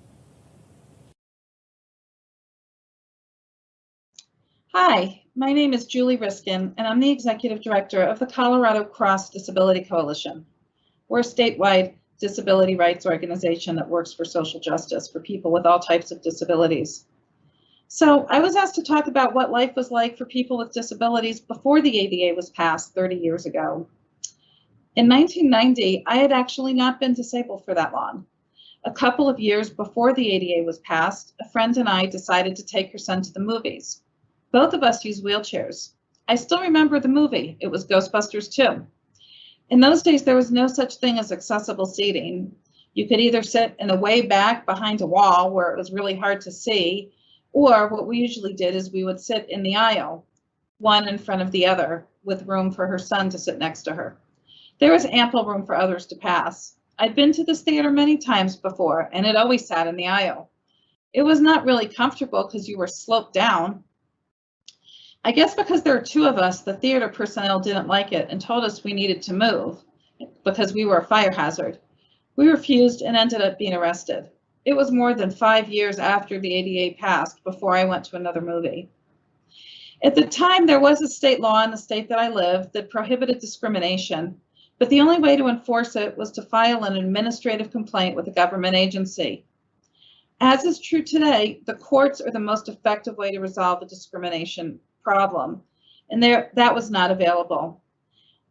Hi, my name is Judy Reiskin, and I'm the Executive Director of the Colorado Cross Disability Coalition. We're a statewide disability rights organization that works for social justice for people with all types of disabilities. So I was asked to talk about what life was like for people with disabilities before the ADA was passed 30 years ago. In 1990, I had actually not been disabled for that long. A couple of years before the ADA was passed, a friend and I decided to take her son to the movies. Both of us use wheelchairs. I still remember the movie. It was Ghostbusters 2. In those days, there was no such thing as accessible seating. You could either sit in the way back behind a wall where it was really hard to see, or what we usually did is we would sit in the aisle, one in front of the other, with room for her son to sit next to her. There was ample room for others to pass. I'd been to this theater many times before, and it always sat in the aisle. It was not really comfortable because you were sloped down. I guess because there were two of us, the theater personnel didn't like it and told us we needed to move because we were a fire hazard. We refused and ended up being arrested. It was more than 5 years after the ADA passed before I went to another movie. At the time, there was a state law in the state that I lived that prohibited discrimination, but the only way to enforce it was to file an administrative complaint with a government agency. As is true today, the courts are the most effective way to resolve a discrimination problem, and that was not available.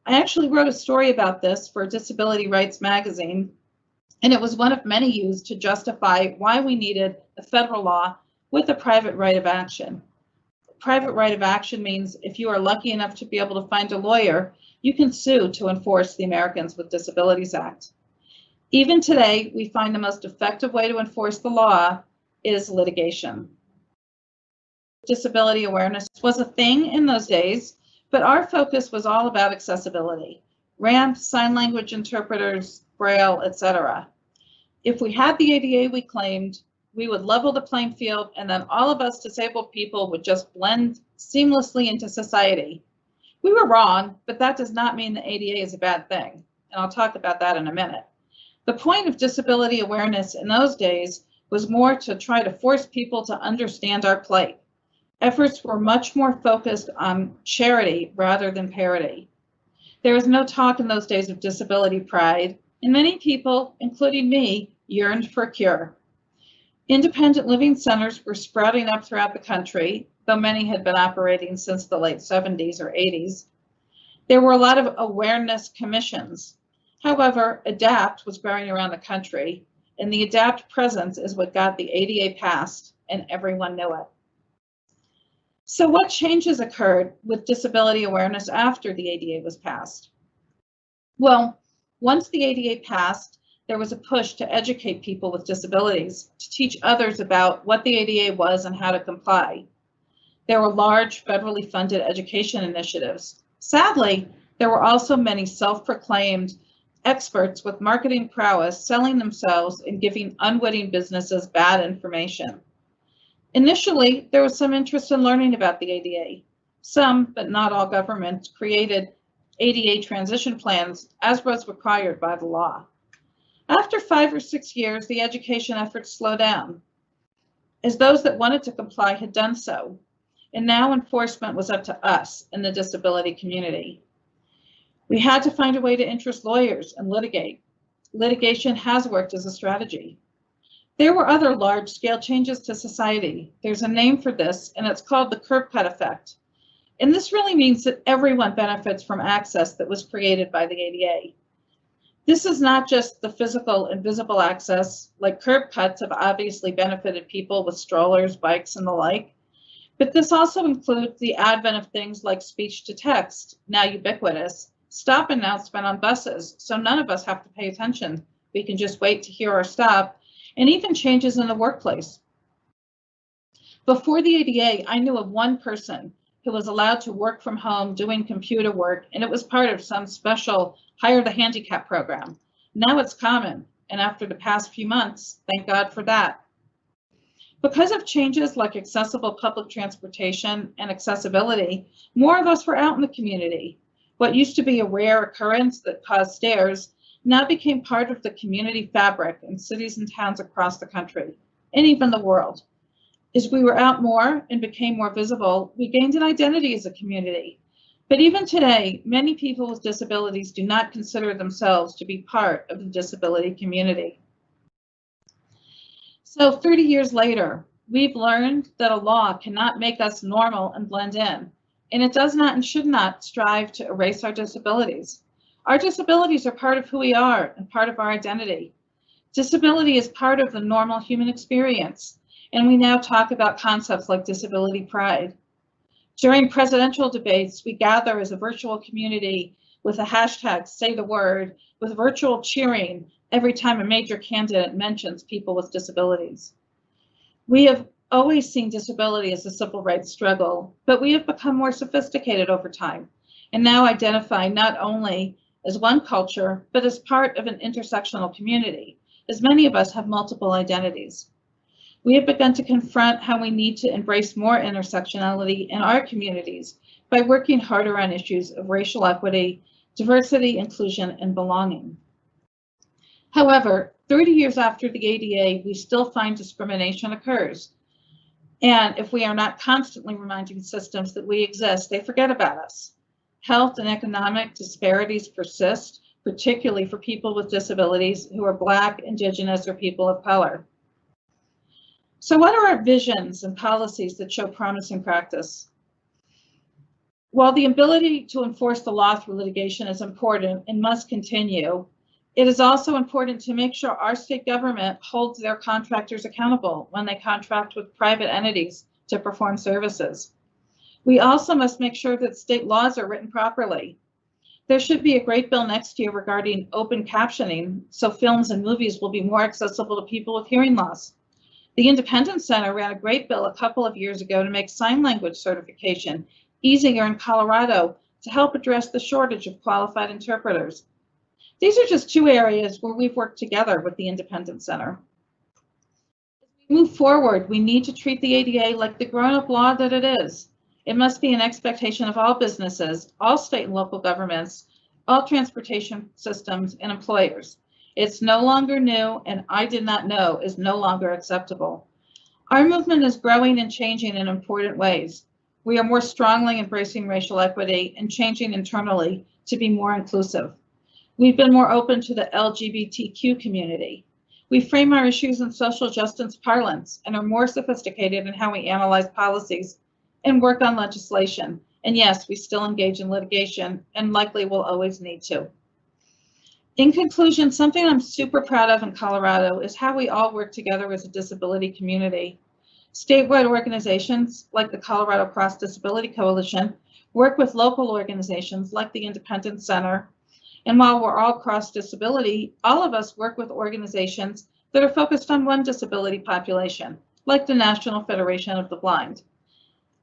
I actually wrote a story about this for Disability Rights magazine, and it was one of many used to justify why we needed a federal law with a private right of action. Private right of action means if you are lucky enough to be able to find a lawyer, you can sue to enforce the Americans with Disabilities Act. Even today, we find the most effective way to enforce the law is litigation. Disability awareness was a thing in those days, but our focus was all about accessibility, ramps, sign language interpreters, Braille, etc. If we had the ADA we claimed, we would level the playing field, and then all of us disabled people would just blend seamlessly into society. We were wrong, but that does not mean the ADA is a bad thing, and I'll talk about that in a minute. The point of disability awareness in those days was more to try to force people to understand our plight. Efforts were much more focused on charity rather than parity. There was no talk in those days of disability pride, and many people, including me, yearned for a cure. Independent living centers were sprouting up throughout the country, though many had been operating since the late 70s or 80s. There were a lot of awareness commissions. However, ADAPT was growing around the country, and the ADAPT presence is what got the ADA passed, and everyone knew it. So what changes occurred with disability awareness after the ADA was passed? Well, once the ADA passed, there was a push to educate people with disabilities, to teach others about what the ADA was and how to comply. There were large federally funded education initiatives. Sadly, there were also many self-proclaimed experts with marketing prowess selling themselves and giving unwitting businesses bad information. Initially, there was some interest in learning about the ADA. Some, but not all governments, created ADA transition plans as was required by the law. After 5 or 6 years, the education efforts slowed down, as those that wanted to comply had done so, and now enforcement was up to us in the disability community. We had to find a way to interest lawyers and litigate. Litigation has worked as a strategy. There were other large-scale changes to society. There's a name for this, and it's called the curb cut effect. And this really means that everyone benefits from access that was created by the ADA. This is not just the physical and visible access, like curb cuts have obviously benefited people with strollers, bikes, and the like, but this also includes the advent of things like speech to text, now ubiquitous, stop announcement on buses, so none of us have to pay attention. We can just wait to hear our stop, and even changes in the workplace. Before the ADA, I knew of one person who was allowed to work from home doing computer work, and it was part of some special Hire the Handicap program. Now it's common, and after the past few months, thank God for that. Because of changes like accessible public transportation and accessibility, more of us were out in the community. What used to be a rare occurrence that caused stares now became part of the community fabric in cities and towns across the country, and even the world. As we were out more and became more visible, we gained an identity as a community. But even today, many people with disabilities do not consider themselves to be part of the disability community. So 30 years later, we've learned that a law cannot make us normal and blend in, and it does not and should not strive to erase our disabilities. Our disabilities are part of who we are and part of our identity. Disability is part of the normal human experience, and we now talk about concepts like disability pride. During presidential debates, we gather as a virtual community with a hashtag Say the Word, with virtual cheering every time a major candidate mentions people with disabilities. We have always seen disability as a civil rights struggle, but we have become more sophisticated over time and now identify not only as one culture, but as part of an intersectional community, as many of us have multiple identities. We have begun to confront how we need to embrace more intersectionality in our communities by working harder on issues of racial equity, diversity, inclusion, and belonging. However, 30 years after the ADA, we still find discrimination occurs. And if we are not constantly reminding systems that we exist, they forget about us. Health and economic disparities persist, particularly for people with disabilities who are Black, Indigenous, or people of color. So what are our visions and policies that show promising practice? While the ability to enforce the law through litigation is important and must continue, it is also important to make sure our state government holds their contractors accountable when they contract with private entities to perform services. We also must make sure that state laws are written properly. There should be a great bill next year regarding open captioning, so films and movies will be more accessible to people with hearing loss. The Independence Center ran a great bill a couple of years ago to make sign language certification easier in Colorado to help address the shortage of qualified interpreters. These are just two areas where we've worked together with the Independence Center. As we move forward, we need to treat the ADA like the grown-up law that it is. It must be an expectation of all businesses, all state and local governments, all transportation systems, and employers. It's no longer new, and I did not know is no longer acceptable. Our movement is growing and changing in important ways. We are more strongly embracing racial equity and changing internally to be more inclusive. We've been more open to the LGBTQ community. We frame our issues in social justice parlance and are more sophisticated in how we analyze policies and work on legislation. And yes, we still engage in litigation and likely will always need to. In conclusion, something I'm super proud of in Colorado is how we all work together as a disability community. Statewide organizations like the Colorado Cross Disability Coalition work with local organizations like the Independence Center. And while we're all cross disability, all of us work with organizations that are focused on one disability population, like the National Federation of the Blind.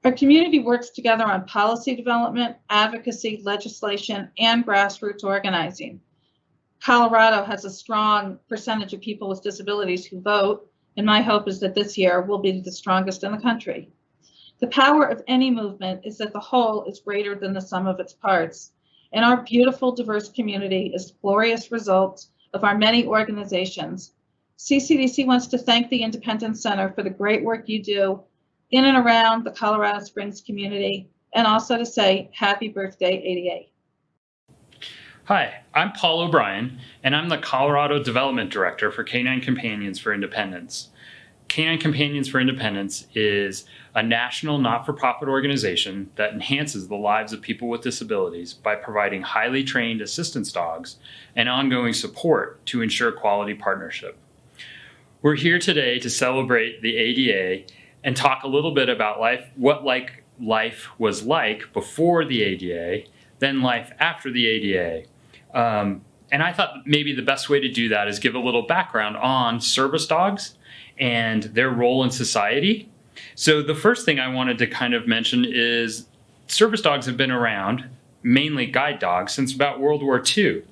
Our community works together on policy development, advocacy, legislation, and grassroots organizing. Colorado has a strong percentage of people with disabilities who vote, and my hope is that this year will be the strongest in the country. The power of any movement is that the whole is greater than the sum of its parts, and our beautiful, diverse community is the glorious result of our many organizations. CCDC wants to thank the Independence Center for the great work you do in and around the Colorado Springs community, and also to say happy birthday, ADA. Hi, I'm Paul O'Brien, and I'm the Colorado Development Director for Canine Companions for Independence. Canine Companions for Independence is a national not-for-profit organization that enhances the lives of people with disabilities by providing highly trained assistance dogs and ongoing support to ensure quality partnership. We're here today to celebrate the ADA and talk a little bit about what life was like before the ADA, then life after the ADA. And I thought maybe the best way to do that is give a little background on service dogs and their role in society. So the first thing I wanted to kind of mention is service dogs have been around, mainly guide dogs, since about World War II.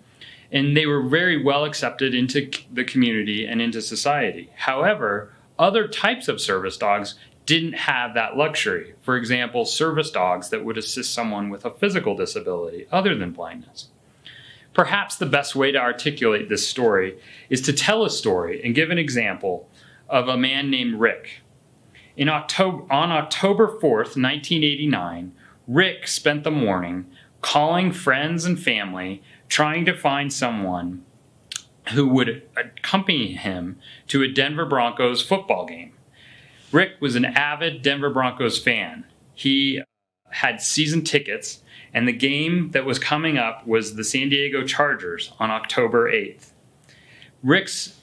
And they were very well accepted into the community and into society. However, other types of service dogs didn't have that luxury. For example, service dogs that would assist someone with a physical disability other than blindness. Perhaps the best way to articulate this story is to tell a story and give an example of a man named Rick. On October 4th, 1989, Rick spent the morning calling friends and family, trying to find someone who would accompany him to a Denver Broncos football game. Rick was an avid Denver Broncos fan. He had season tickets, and the game that was coming up was the San Diego Chargers on October 8th. Rick's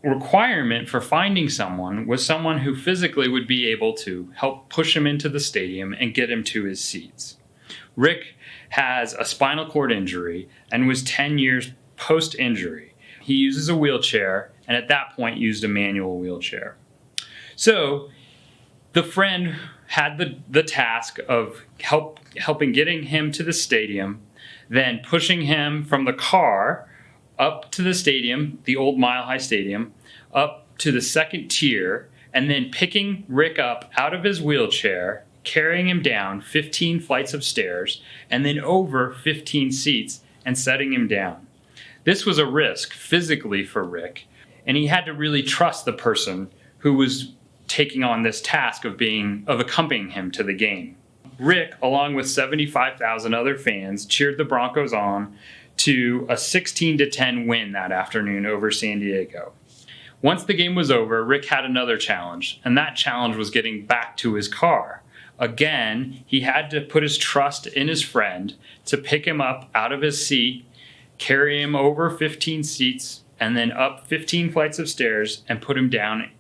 requirement for finding someone was someone who physically would be able to help push him into the stadium and get him to his seats. Rick has a spinal cord injury and was 10 years post-injury. He uses a wheelchair, and at that point used a manual wheelchair. So the friend had the task of helping getting him to the stadium, then pushing him from the car up to the stadium, the old Mile High Stadium, up to the second tier, and then picking Rick up out of his wheelchair, carrying him down 15 flights of stairs, and then over 15 seats and setting him down. This was a risk physically for Rick, and he had to really trust the person who was taking on this task of accompanying him to the game. Rick, along with 75,000 other fans, cheered the Broncos on to a 16-10 win that afternoon over San Diego. Once the game was over, Rick had another challenge, and that challenge was getting back to his car. Again, he had to put his trust in his friend to pick him up out of his seat, carry him over 15 seats, and then up 15 flights of stairs and put him down,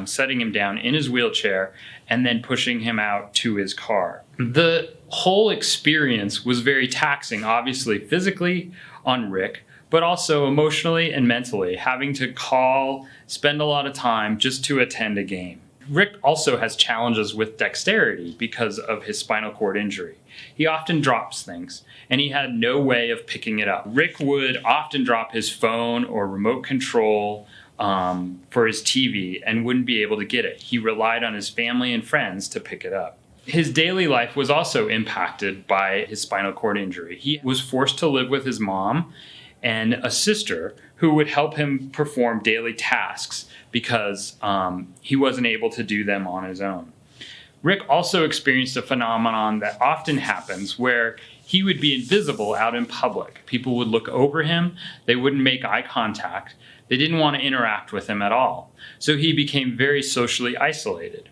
setting him down in his wheelchair, and then pushing him out to his car. The whole experience was very taxing, obviously physically on Rick, but also emotionally and mentally, having to spend a lot of time just to attend a game. Rick also has challenges with dexterity because of his spinal cord injury. He often drops things, and he had no way of picking it up. Rick would often drop his phone or remote control for his TV and wouldn't be able to get it. He relied on his family and friends to pick it up. His daily life was also impacted by his spinal cord injury. He was forced to live with his mom and a sister who would help him perform daily tasks because he wasn't able to do them on his own. Rick also experienced a phenomenon that often happens where he would be invisible out in public. People would look over him, they wouldn't make eye contact, they didn't want to interact with him at all. So he became very socially isolated.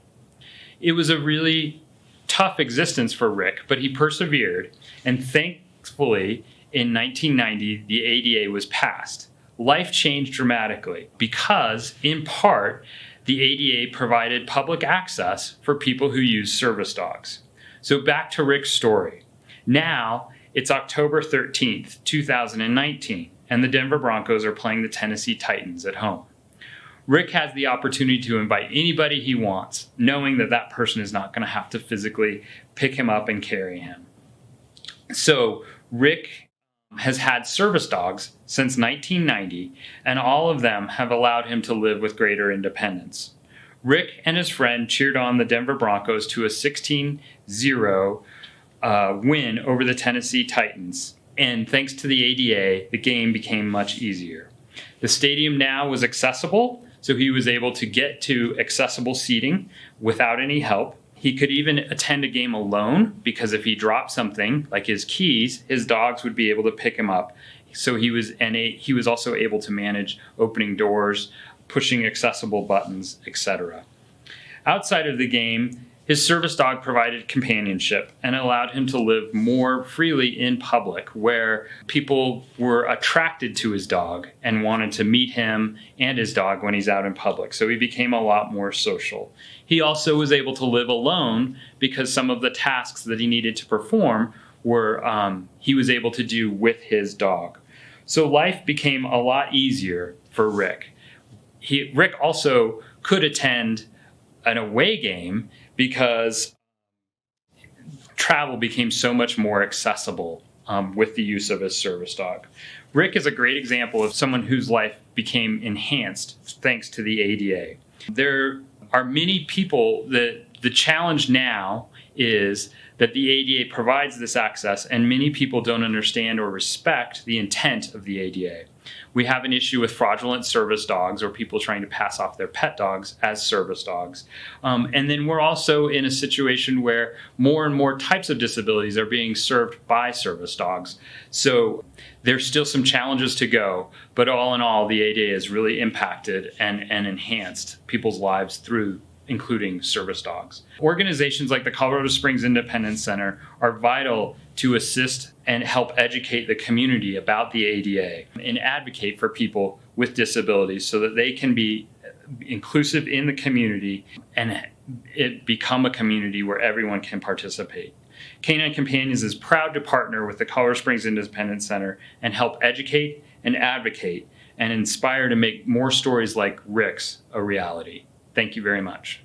It was a really tough existence for Rick, but he persevered, and thankfully, in 1990, the ADA was passed. Life changed dramatically because, in part, the ADA provided public access for people who use service dogs. So back to Rick's story. Now, it's October 13th, 2019, and the Denver Broncos are playing the Tennessee Titans at home. Rick has the opportunity to invite anybody he wants, knowing that that person is not going to have to physically pick him up and carry him. So Rick has had service dogs since 1990, and all of them have allowed him to live with greater independence. Rick and his friend cheered on the Denver Broncos to a 16-0 win over the Tennessee Titans, and thanks to the ADA, the game became much easier. The stadium now was accessible, so he was able to get to accessible seating without any help. He could even attend a game alone because if he dropped something like his keys, his dogs would be able to pick him up. So he was also able to manage opening doors, pushing accessible buttons, etc. Outside of the game, his service dog provided companionship and allowed him to live more freely in public, where people were attracted to his dog and wanted to meet him and his dog when he's out in public. So he became a lot more social. He also was able to live alone because some of the tasks that he needed to perform were he was able to do with his dog. So life became a lot easier for Rick. Rick also could attend an away game because travel became so much more accessible with the use of his service dog. Rick is a great example of someone whose life became enhanced thanks to the ADA. There are many people that the challenge now is that the ADA provides this access, and many people don't understand or respect the intent of the ADA. We have an issue with fraudulent service dogs or people trying to pass off their pet dogs as service dogs. And then we're also in a situation where more and more types of disabilities are being served by service dogs. So there's still some challenges to go, but all in all, the ADA has really impacted and enhanced people's lives through including service dogs. Organizations like the Colorado Springs Independence Center are vital to assist and help educate the community about the ADA and advocate for people with disabilities so that they can be inclusive in the community and it become a community where everyone can participate. Canine Companions is proud to partner with the Colorado Springs Independence Center and help educate and advocate and inspire to make more stories like Rick's a reality. Thank you very much.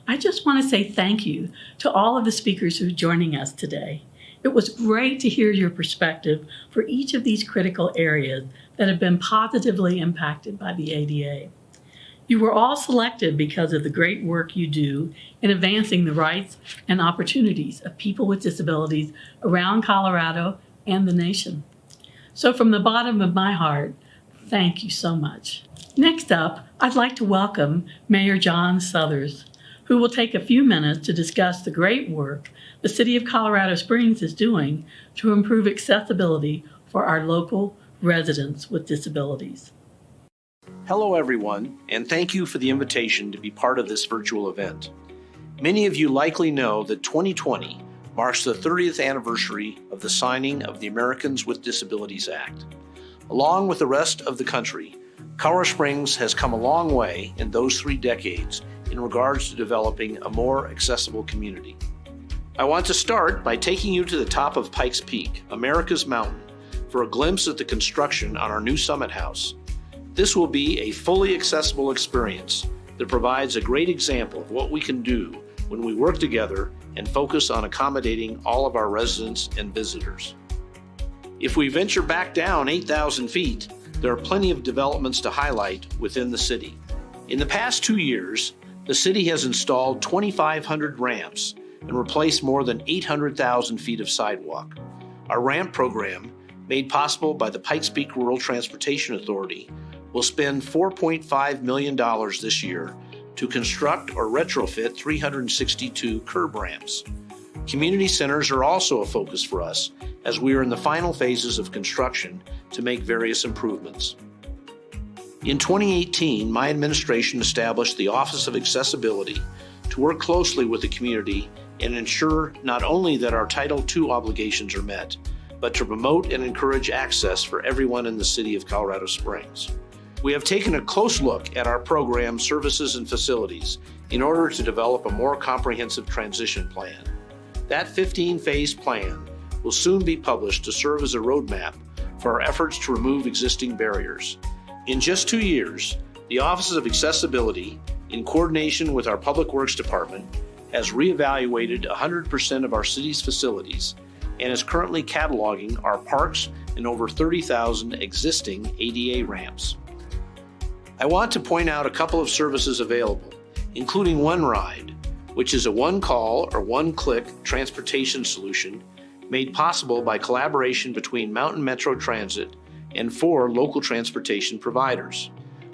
I just want to say thank you to all of the speakers who are joining us today. It was great to hear your perspective for each of these critical areas that have been positively impacted by the ADA. You were all selected because of the great work you do in advancing the rights and opportunities of people with disabilities around Colorado and the nation. So from the bottom of my heart, thank you so much. Next up, I'd like to welcome Mayor John Suthers, who will take a few minutes to discuss the great work the City of Colorado Springs is doing to improve accessibility for our local residents with disabilities. Hello everyone, and thank you for the invitation to be part of this virtual event. Many of you likely know that 2020 marks the 30th anniversary of the signing of the Americans with Disabilities Act. Along with the rest of the country, Colorado Springs has come a long way in those 3 decades in regards to developing a more accessible community. I want to start by taking you to the top of Pikes Peak, America's Mountain, for a glimpse at the construction on our new Summit House. This will be a fully accessible experience that provides a great example of what we can do when we work together and focus on accommodating all of our residents and visitors. If we venture back down 8,000 feet, there are plenty of developments to highlight within the city. In the past 2 years, the city has installed 2,500 ramps and replaced more than 800,000 feet of sidewalk. Our ramp program, made possible by the Pikes Peak Rural Transportation Authority, will spend $4.5 million this year to construct or retrofit 362 curb ramps. Community centers are also a focus for us as we are in the final phases of construction to make various improvements. In 2018, my administration established the Office of Accessibility to work closely with the community and ensure not only that our Title II obligations are met, but to promote and encourage access for everyone in the city of Colorado Springs. We have taken a close look at our program, services, and facilities in order to develop a more comprehensive transition plan. That 15-phase plan will soon be published to serve as a roadmap for our efforts to remove existing barriers. In just 2 years, the Office of Accessibility, in coordination with our Public Works Department, has reevaluated 100% of our city's facilities and is currently cataloging our parks and over 30,000 existing ADA ramps. I want to point out a couple of services available, including One Ride, which is a one-call or one-click transportation solution made possible by collaboration between Mountain Metro Transit and 4 local transportation providers.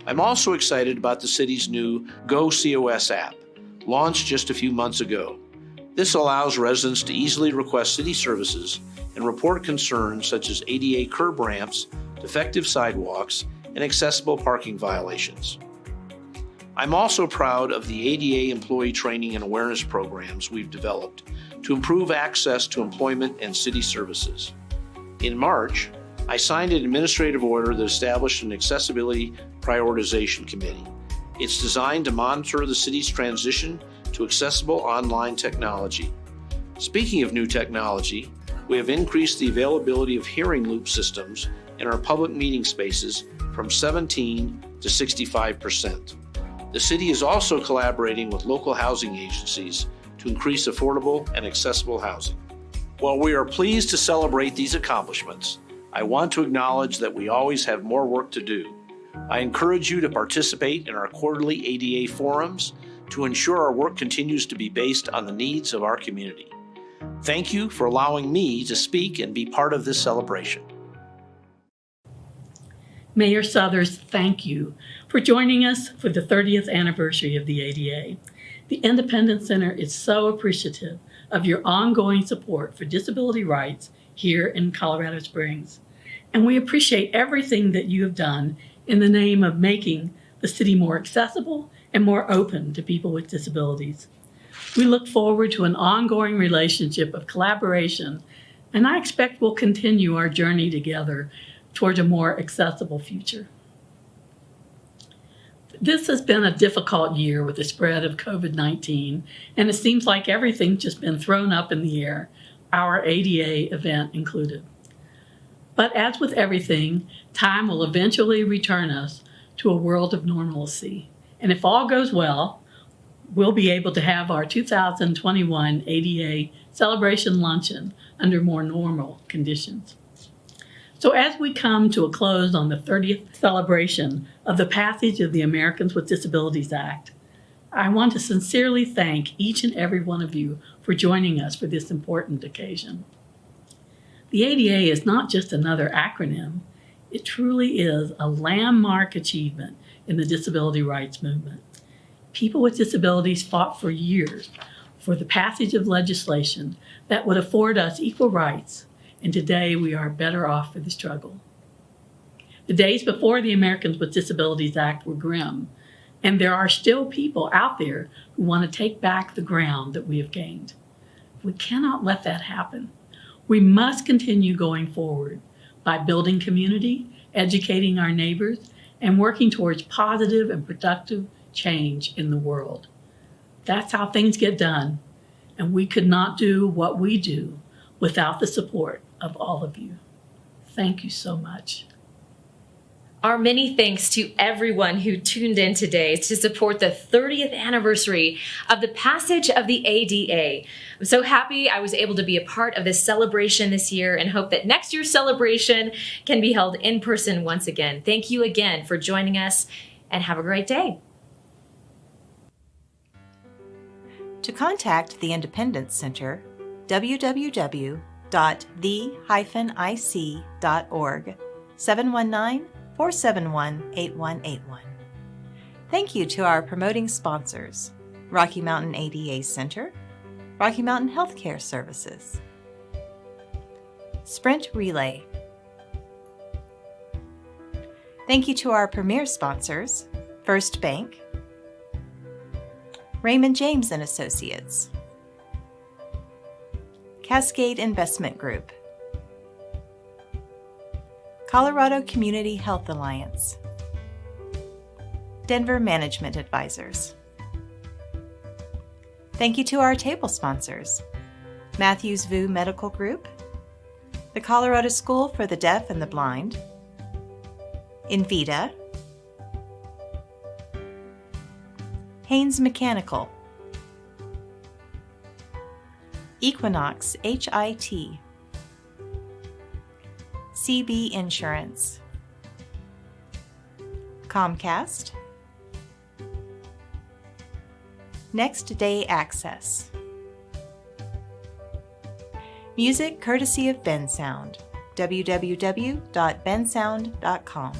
I'm also excited about the city's new Go COS app, launched just a few months ago. This allows residents to easily request city services and report concerns such as ADA curb ramps, defective sidewalks, and accessible parking violations. I'm also proud of the ADA employee training and awareness programs we've developed to improve access to employment and city services. In March, I signed an administrative order that established an accessibility prioritization committee. It's designed to monitor the city's transition to accessible online technology. Speaking of new technology, we have increased the availability of hearing loop systems in our public meeting spaces from 17 to 65%. The city is also collaborating with local housing agencies to increase affordable and accessible housing. While we are pleased to celebrate these accomplishments, I want to acknowledge that we always have more work to do. I encourage you to participate in our quarterly ADA forums to ensure our work continues to be based on the needs of our community. Thank you for allowing me to speak and be part of this celebration. Mayor Suthers, thank you for joining us for the 30th anniversary of the ADA. The Independence Center is so appreciative of your ongoing support for disability rights here in Colorado Springs. And we appreciate everything that you have done in the name of making the city more accessible and more open to people with disabilities. We look forward to an ongoing relationship of collaboration, and I expect we'll continue our journey together towards a more accessible future. This has been a difficult year with the spread of COVID-19, and it seems like everything's just been thrown up in the air, our ADA event included. But as with everything, time will eventually return us to a world of normalcy. And if all goes well, we'll be able to have our 2021 ADA celebration luncheon under more normal conditions. So as we come to a close on the 30th celebration of the passage of the Americans with Disabilities Act, I want to sincerely thank each and every one of you for joining us for this important occasion. The ADA is not just another acronym, it truly is a landmark achievement in the disability rights movement. People with disabilities fought for years for the passage of legislation that would afford us equal rights, and today we are better off for the struggle. The days before the Americans with Disabilities Act were grim, and there are still people out there who want to take back the ground that we have gained. We cannot let that happen. We must continue going forward by building community, educating our neighbors, and working towards positive and productive change in the world. That's how things get done, and we could not do what we do without the support of all of you. Thank you so much. Our many thanks to everyone who tuned in today to support the 30th anniversary of the passage of the ADA. I'm so happy I was able to be a part of this celebration this year and hope that next year's celebration can be held in person once again. Thank you again for joining us, and have a great day. To contact the Independence Center, www.the-ic.org, 719-471-8181. Thank you to our promoting sponsors, Rocky Mountain ADA Center, Rocky Mountain Healthcare Services, Sprint Relay. Thank you to our premier sponsors, First Bank, Raymond James & Associates, Cascade Investment Group, Colorado Community Health Alliance, Denver Management Advisors. Thank you to our table sponsors, Matthews VU Medical Group, the Colorado School for the Deaf and the Blind, Invita, Haynes Mechanical, Equinox HIT, CB Insurance, Comcast, Next Day Access. Music courtesy of Ben Sound, www.bensound.com.